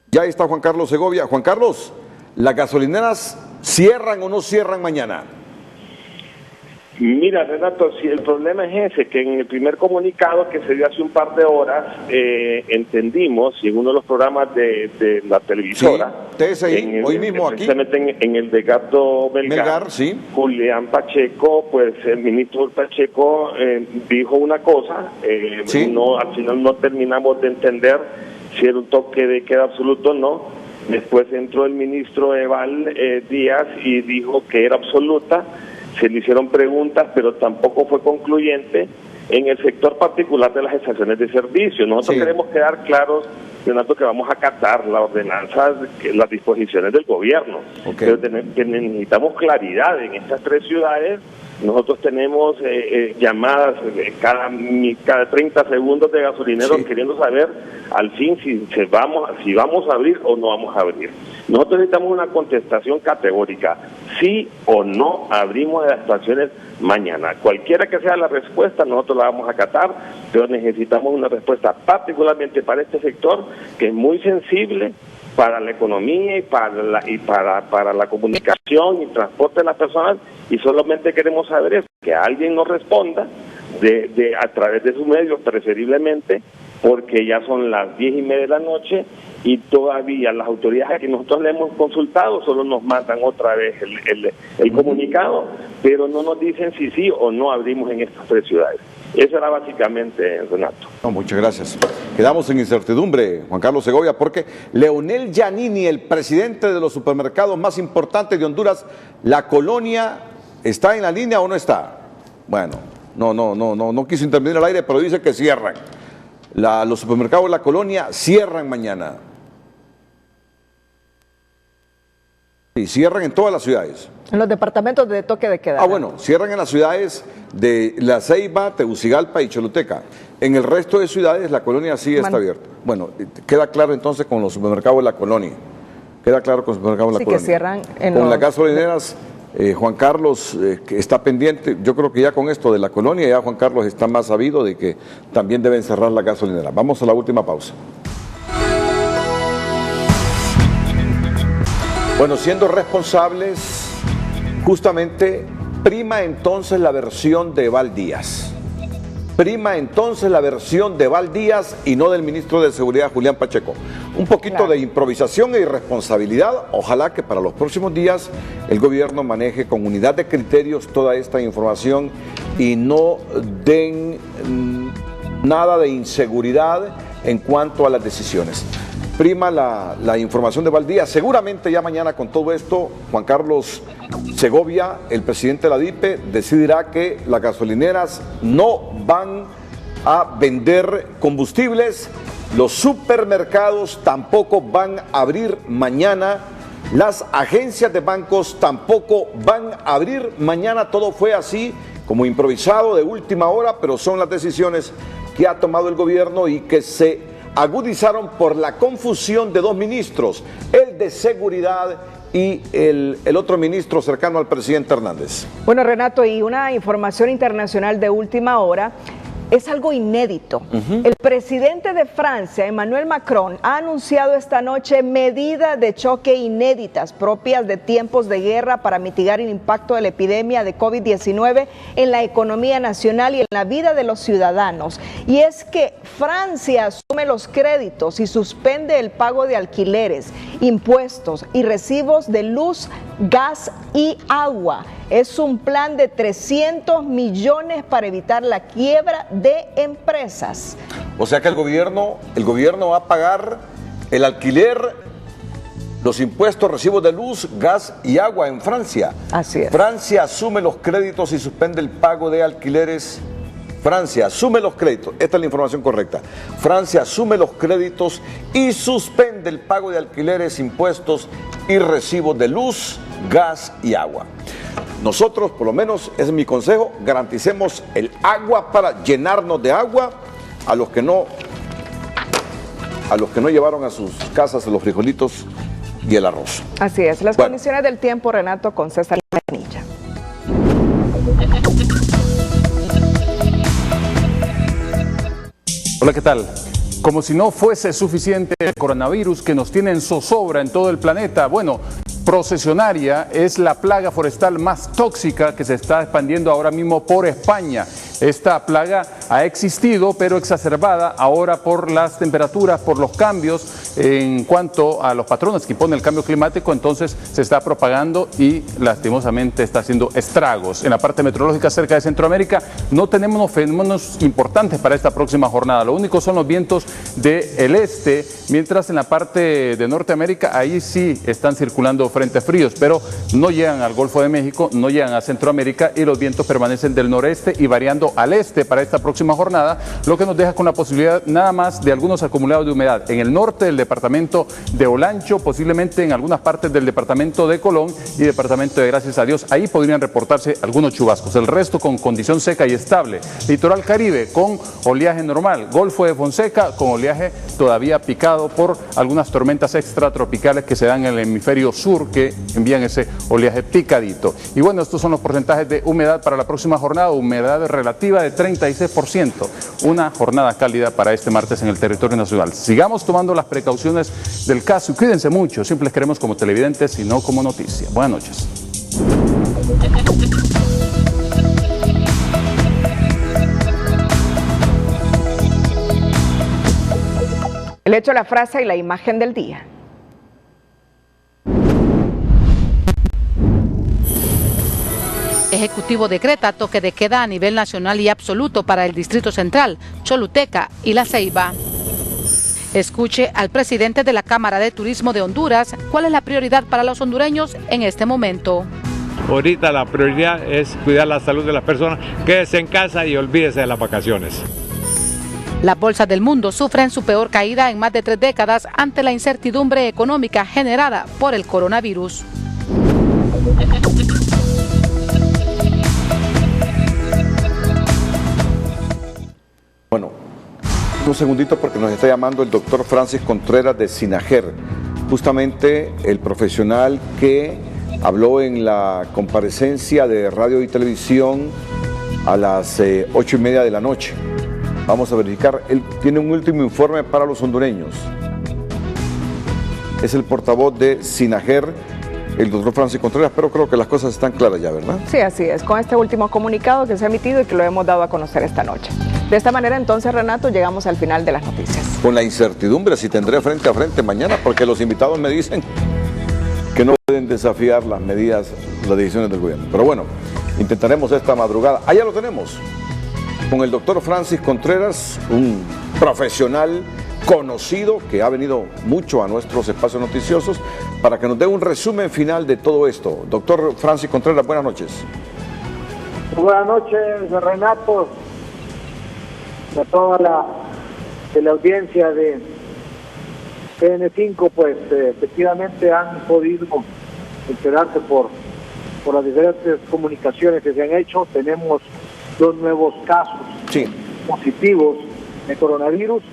Speaker 3: Ya está Juan Carlos Segovia. Juan Carlos, ¿las gasolineras cierran o no cierran mañana?
Speaker 10: Mira, Renato, si el problema es ese, que en el primer comunicado que se dio hace un par de horas, entendimos, y en uno de los programas de la televisora,
Speaker 3: sí, TSI, hoy mismo aquí,
Speaker 10: en el de Gato Melgar,
Speaker 3: sí.
Speaker 10: Julián Pacheco, pues el ministro Pacheco dijo una cosa,
Speaker 3: sí.
Speaker 10: Al final no terminamos de entender si era un toque de queda absoluto o no. Después entró el ministro Eval Díaz y dijo que era absoluta. se le hicieron preguntas, pero tampoco fue concluyente en el sector particular de las estaciones de servicio. Nosotros queremos quedar claros, Renato, que vamos a acatar las ordenanzas, las disposiciones del gobierno, pero que necesitamos claridad en estas 3 ciudades. Nosotros tenemos llamadas cada 30 segundos de gasolineros queriendo saber al fin si vamos a abrir o no vamos a abrir. Nosotros necesitamos una contestación categórica, sí o no abrimos las estaciones mañana. Cualquiera que sea la respuesta, nosotros la vamos a acatar, pero necesitamos una respuesta particularmente para este sector, que es muy sensible para la economía y para la comunicación y transporte de las personas, y solamente queremos saber eso, que alguien nos responda a través de sus medios, preferiblemente, porque ya son las 10:30 de la noche y todavía las autoridades a que nosotros le hemos consultado solo nos mandan otra vez el comunicado, pero no nos dicen si sí o no abrimos en estas 3 ciudades. Eso era básicamente, Renato.
Speaker 3: No, muchas gracias. Quedamos en incertidumbre, Juan Carlos Segovia, porque Leonel Giannini, el presidente de los supermercados más importantes de Honduras, La Colonia, ¿está en la línea o no está? Bueno, no quiso intervenir al aire, pero dice que cierran. Los supermercados de La Colonia cierran mañana. Y cierran en todas las ciudades.
Speaker 1: En los departamentos de toque de queda.
Speaker 3: Bueno, cierran en las ciudades de La Ceiba, Tegucigalpa y Choluteca. En el resto de ciudades la colonia sí está abierta. Bueno, queda claro entonces con los supermercados de La Colonia. Queda claro con los supermercados de La Colonia.
Speaker 1: Sí, que cierran
Speaker 3: con las gasolineras, Juan Carlos que está pendiente. Yo creo que ya con esto de La Colonia, ya Juan Carlos está más sabido de que también deben cerrar las gasolineras. Vamos a la última pausa. Bueno, siendo responsables, justamente prima entonces la versión de Eval Díaz. Prima entonces la versión de Eval Díaz y no del ministro de Seguridad, Julián Pacheco. Un poquito de improvisación e irresponsabilidad. Ojalá que para los próximos días el gobierno maneje con unidad de criterios toda esta información y no den nada de inseguridad en cuanto a las decisiones. Prima la información de Eval Díaz. Seguramente ya mañana con todo esto, Juan Carlos Segovia, el presidente de la DIPE, decidirá que las gasolineras no van a vender combustibles, los supermercados tampoco van a abrir mañana, las agencias de bancos tampoco van a abrir mañana. Todo fue así como improvisado de última hora, pero son las decisiones que ha tomado el gobierno y que se agudizaron por la confusión de 2 ministros, el de seguridad y el otro ministro cercano al presidente Hernández.
Speaker 1: Bueno, Renato, y una información internacional de última hora. Es algo inédito. El presidente de Francia, Emmanuel Macron, ha anunciado esta noche medidas de choque inéditas propias de tiempos de guerra para mitigar el impacto de la epidemia de COVID-19 en la economía nacional y en la vida de los ciudadanos. Y es que Francia asume los créditos y suspende el pago de alquileres, impuestos y recibos de luz, gas y agua. Es un plan de 300 millones para evitar la quiebra de empresas.
Speaker 3: O sea que el gobierno va a pagar el alquiler, los impuestos, recibos de luz, gas y agua en Francia.
Speaker 1: Así es.
Speaker 3: Francia asume los créditos y suspende el pago de alquileres. Francia asume los créditos, esta es la información correcta. Francia asume los créditos y suspende el pago de alquileres, impuestos y recibos de luz, gas y agua. Nosotros, por lo menos, ese es mi consejo, garanticemos el agua para llenarnos de agua a los que no llevaron a sus casas los frijolitos y el arroz.
Speaker 1: Así es, las condiciones del tiempo, Renato, con César Manilla.
Speaker 2: Hola, ¿qué tal? Como si no fuese suficiente el coronavirus que nos tiene en zozobra en todo el planeta, bueno, Procesionaria es la plaga forestal más tóxica que se está expandiendo ahora mismo por España. Esta plaga ha existido, pero exacerbada ahora por las temperaturas, por los cambios en cuanto a los patrones que impone el cambio climático. Entonces se está propagando y lastimosamente está haciendo estragos. En la parte meteorológica cerca de Centroamérica no tenemos fenómenos importantes para esta próxima jornada. Lo único son los vientos del este, mientras en la parte de Norteamérica ahí sí están circulando frentes fríos, pero no llegan al Golfo de México, no llegan a Centroamérica y los vientos permanecen del noreste y variando al este para esta próxima jornada, lo que nos deja con la posibilidad nada más de algunos acumulados de humedad en el norte del departamento de Olancho, posiblemente en algunas partes del departamento de Colón y departamento de Gracias a Dios. Ahí podrían reportarse algunos chubascos, el resto con condición seca y estable. Litoral Caribe con oleaje normal, Golfo de Fonseca con oleaje todavía picado por algunas tormentas extratropicales que se dan en el hemisferio sur que envían ese oleaje picadito. Y bueno, estos son los porcentajes de humedad para la próxima jornada, humedad relativa de 36%, una jornada cálida para este martes en el territorio nacional. Sigamos tomando las precauciones del caso y cuídense mucho, siempre les queremos como televidentes y no como noticia. Buenas noches.
Speaker 1: El hecho, la frase y la imagen del día.
Speaker 7: Ejecutivo decreta toque de queda a nivel nacional y absoluto para el Distrito Central, Choluteca y La Ceiba. Escuche al presidente de la Cámara de Turismo de Honduras cuál es la prioridad para los hondureños en este momento.
Speaker 13: Ahorita la prioridad es cuidar la salud de las personas, quédese en casa y olvídese de las vacaciones.
Speaker 7: Las bolsas del mundo sufren su peor caída en más de 3 décadas ante la incertidumbre económica generada por el coronavirus.
Speaker 3: Bueno, un segundito porque nos está llamando el doctor Francis Contreras de SINAGER, justamente el profesional que habló en la comparecencia de radio y televisión a las 8:30 de la noche. Vamos a verificar, él tiene un último informe para los hondureños. Es el portavoz de SINAGER, el doctor Francis Contreras, pero creo que las cosas están claras ya, ¿verdad?
Speaker 1: Sí, así es, con este último comunicado que se ha emitido y que lo hemos dado a conocer esta noche. De esta manera, entonces, Renato, llegamos al final de las noticias.
Speaker 3: Con la incertidumbre si tendré frente a frente mañana, porque los invitados me dicen que no pueden desafiar las medidas, las decisiones del gobierno. Pero bueno, intentaremos esta madrugada. Allá lo tenemos, con el doctor Francis Contreras, un profesional conocido que ha venido mucho a nuestros espacios noticiosos para que nos dé un resumen final de todo esto. Doctor Francis Contreras, buenas noches.
Speaker 19: Buenas noches, Renato, a toda la audiencia de PN5, pues efectivamente han podido enterarse por las diferentes comunicaciones que se han hecho. Tenemos 2 nuevos casos positivos de coronavirus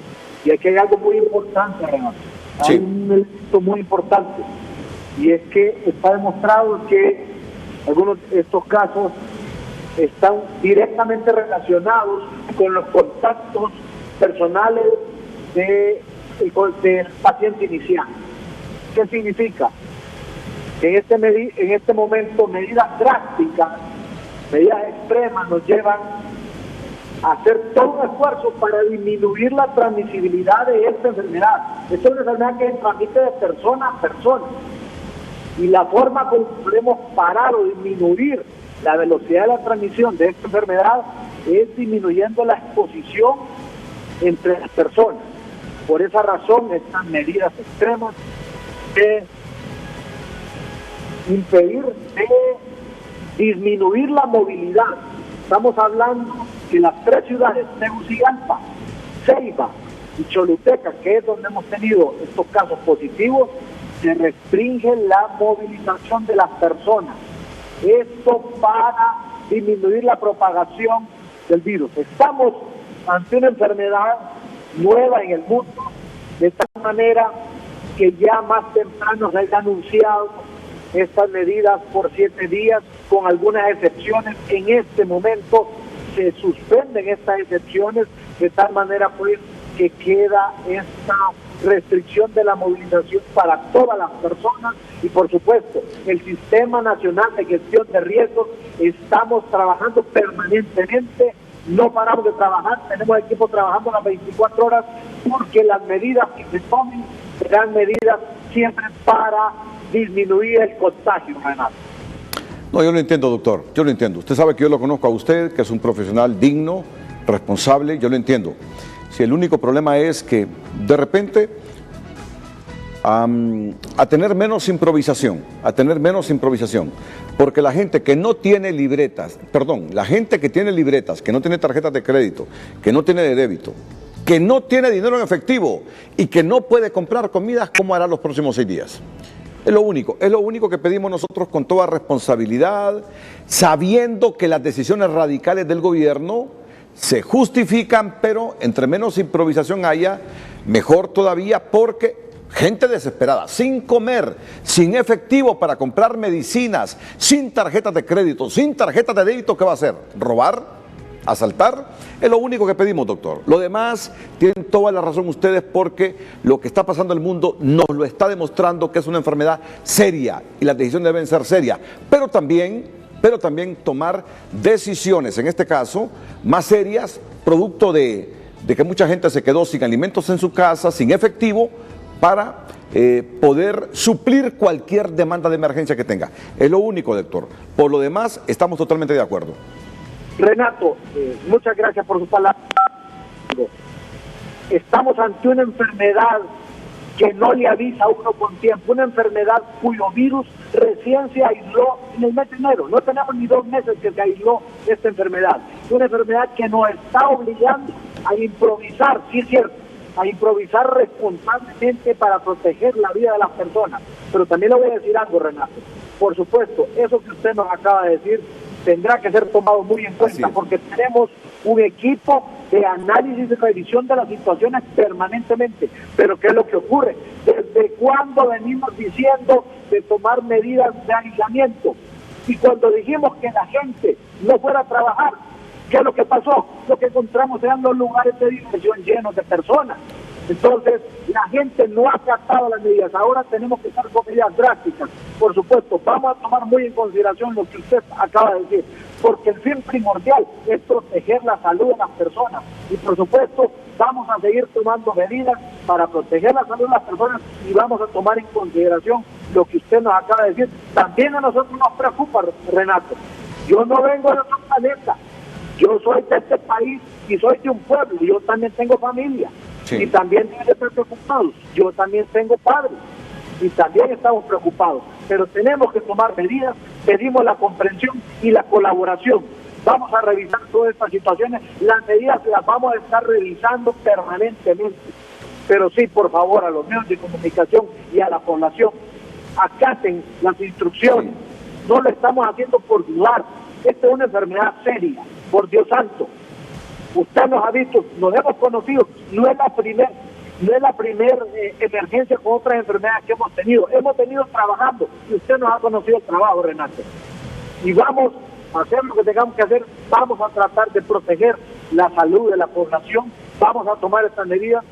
Speaker 19: y aquí hay algo muy importante, Renato. Hay un elemento muy importante y es que está demostrado que algunos de estos casos están directamente relacionados con los contactos personales del paciente inicial. ¿Qué significa? Que en este momento medidas drásticas, medidas extremas nos llevan a hacer todo un esfuerzo para disminuir la transmisibilidad de esta enfermedad. Esta es una enfermedad que se transmite de persona a persona y la forma como podemos parar o disminuir la velocidad de la transmisión de esta enfermedad es disminuyendo la exposición entre las personas. Por esa razón, estas medidas extremas de impedir, de disminuir la movilidad. Estamos hablando que las 3 ciudades, Tegucigalpa, Ceiba y Choluteca, que es donde hemos tenido estos casos positivos, se restringe la movilización de las personas. Esto para disminuir la propagación del virus. Estamos ante una enfermedad nueva en el mundo, de tal manera que ya más temprano se han anunciado estas medidas por 7 días, con algunas excepciones. En este momento se suspenden estas excepciones, de tal manera pues que queda esta restricción de la movilización para todas las personas y por supuesto el Sistema Nacional de Gestión de Riesgos estamos trabajando permanentemente no paramos de trabajar, tenemos equipo trabajando las 24 horas porque las medidas que se tomen serán medidas siempre para disminuir el contagio, Renato.
Speaker 3: No, yo lo entiendo, doctor, yo lo entiendo. Usted sabe que yo lo conozco a usted, que es un profesional digno, responsable, yo lo entiendo. Si el único problema es que de repente a tener menos improvisación, porque la gente que no tiene libretas, la gente que tiene libretas, que no tiene tarjetas de crédito, que no tiene de débito, que no tiene dinero en efectivo y que no puede comprar comidas, ¿cómo hará los próximos 6 días? Es lo único que pedimos nosotros con toda responsabilidad, sabiendo que las decisiones radicales del gobierno se justifican, pero entre menos improvisación haya, mejor todavía, porque gente desesperada, sin comer, sin efectivo para comprar medicinas, sin tarjetas de crédito, sin tarjetas de débito, ¿qué va a hacer? ¿Robar? ¿Asaltar? Es lo único que pedimos, doctor. Lo demás, tienen toda la razón ustedes, porque lo que está pasando en el mundo nos lo está demostrando que es una enfermedad seria y las decisiones deben ser serias, pero también tomar decisiones, en este caso, más serias, producto de que mucha gente se quedó sin alimentos en su casa, sin efectivo, para poder suplir cualquier demanda de emergencia que tenga. Es lo único, doctor. Por lo demás, estamos totalmente de acuerdo.
Speaker 19: Renato, muchas gracias por su palabra. Estamos ante una enfermedad que no le avisa a uno con tiempo, una enfermedad cuyo virus recién se aisló en el mes de enero. No tenemos ni 2 meses que se aisló esta enfermedad. Una enfermedad que nos está obligando a improvisar, sí es cierto, a improvisar responsablemente para proteger la vida de las personas. Pero también le voy a decir algo, Renato. Por supuesto, eso que usted nos acaba de decir tendrá que ser tomado muy en cuenta, porque tenemos un equipo de análisis y revisión de las situaciones permanentemente. Pero ¿qué es lo que ocurre? ¿Desde cuándo venimos diciendo de tomar medidas de aislamiento? Y cuando dijimos que la gente no fuera a trabajar, ¿qué es lo que pasó? Lo que encontramos eran los lugares de diversión llenos de personas. Entonces, la gente no ha acatado las medidas. Ahora tenemos que estar con medidas drásticas. Por supuesto, vamos a tomar muy en consideración lo que usted acaba de decir, porque el fin primordial es proteger la salud de las personas. Y por supuesto, vamos a seguir tomando medidas para proteger la salud de las personas y vamos a tomar en consideración lo que usted nos acaba de decir. También a nosotros nos preocupa, Renato. Yo no vengo de otro planeta. Yo soy de este país y soy de un pueblo. Yo también tengo familia. Sí. Y también tienen que estar preocupados. Yo también tengo padres y también estamos preocupados. Pero tenemos que tomar medidas, pedimos la comprensión y la colaboración. Vamos a revisar todas estas situaciones. Las medidas las vamos a estar revisando permanentemente. Pero sí, por favor, a los medios de comunicación y a la población, acaten las instrucciones. No lo estamos haciendo por dudar. Esta es una enfermedad seria, por Dios santo. Usted nos ha visto, nos hemos conocido, no es la primera emergencia con otras enfermedades que hemos tenido. Hemos tenido trabajando y usted nos ha conocido el trabajo, Renato. Y vamos a hacer lo que tengamos que hacer, vamos a tratar de proteger la salud de la población, vamos a tomar estas medidas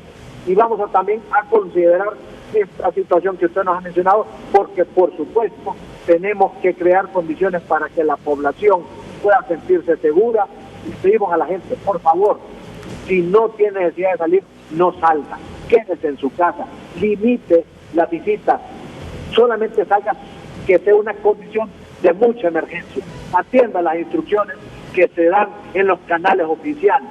Speaker 19: y vamos a también a considerar esta situación que usted nos ha mencionado, porque por supuesto tenemos que crear condiciones para que la población pueda sentirse segura. Y pedimos a la gente, por favor, si no tiene necesidad de salir, no salga, quédese en su casa, limite la visita, solamente salga que sea una condición de mucha emergencia, atienda las instrucciones que se dan en los canales oficiales.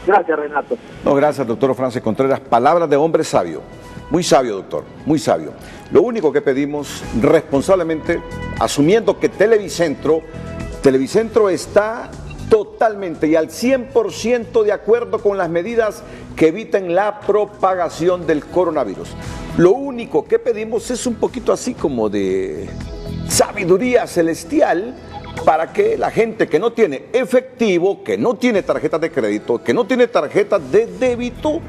Speaker 19: Gracias, Renato.
Speaker 3: No, gracias, doctor Francis Contreras. Palabras de hombre sabio. Muy sabio, doctor, muy sabio. Lo único que pedimos responsablemente, asumiendo que Televicentro está totalmente y al 100% de acuerdo con las medidas que eviten la propagación del coronavirus. Lo único que pedimos es un poquito así como de sabiduría celestial para que la gente que no tiene efectivo, que no tiene tarjetas de crédito, que no tiene tarjetas de débito,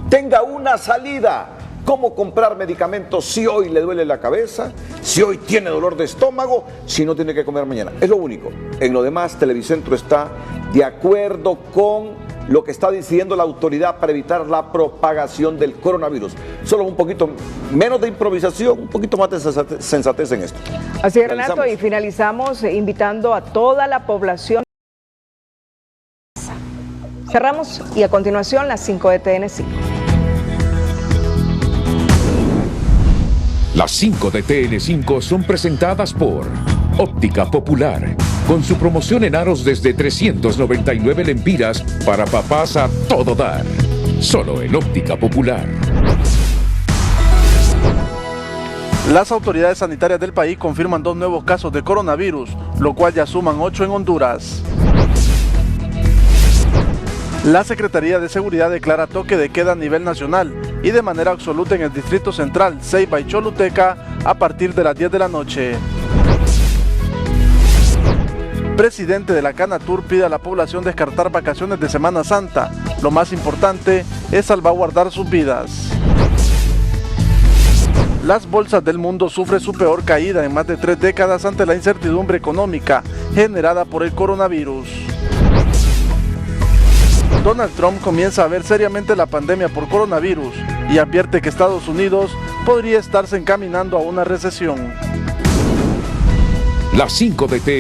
Speaker 3: tenga una salida. ¿Cómo comprar medicamentos si hoy le duele la cabeza, si hoy tiene dolor de estómago, si no tiene que comer mañana? Es lo único. En lo demás, Televicentro está de acuerdo con lo que está decidiendo la autoridad para evitar la propagación del coronavirus. Solo un poquito menos de improvisación, un poquito más de sensatez en esto.
Speaker 1: Así es, Renato, y finalizamos invitando a toda la población Cerramos y a continuación las 5 de TN5.
Speaker 8: Las 5 de TN5 son presentadas por Óptica Popular, con su promoción en aros desde 399 lempiras para papás a todo dar. Solo en Óptica Popular.
Speaker 16: Las autoridades sanitarias del país confirman 2 nuevos casos de coronavirus, lo cual ya suman 8 en Honduras. La Secretaría de Seguridad declara toque de queda a nivel nacional y de manera absoluta en el Distrito Central, Ceiba y Choluteca a partir de las 10 de la noche. Presidente de la Canatur pide a la población descartar vacaciones de Semana Santa. Lo más importante es salvaguardar sus vidas. Las bolsas del mundo sufren su peor caída en más de 3 décadas ante la incertidumbre económica generada por el coronavirus. Donald Trump comienza a ver seriamente la pandemia por coronavirus y advierte que Estados Unidos podría estarse encaminando a una recesión.
Speaker 8: Las 5 de TN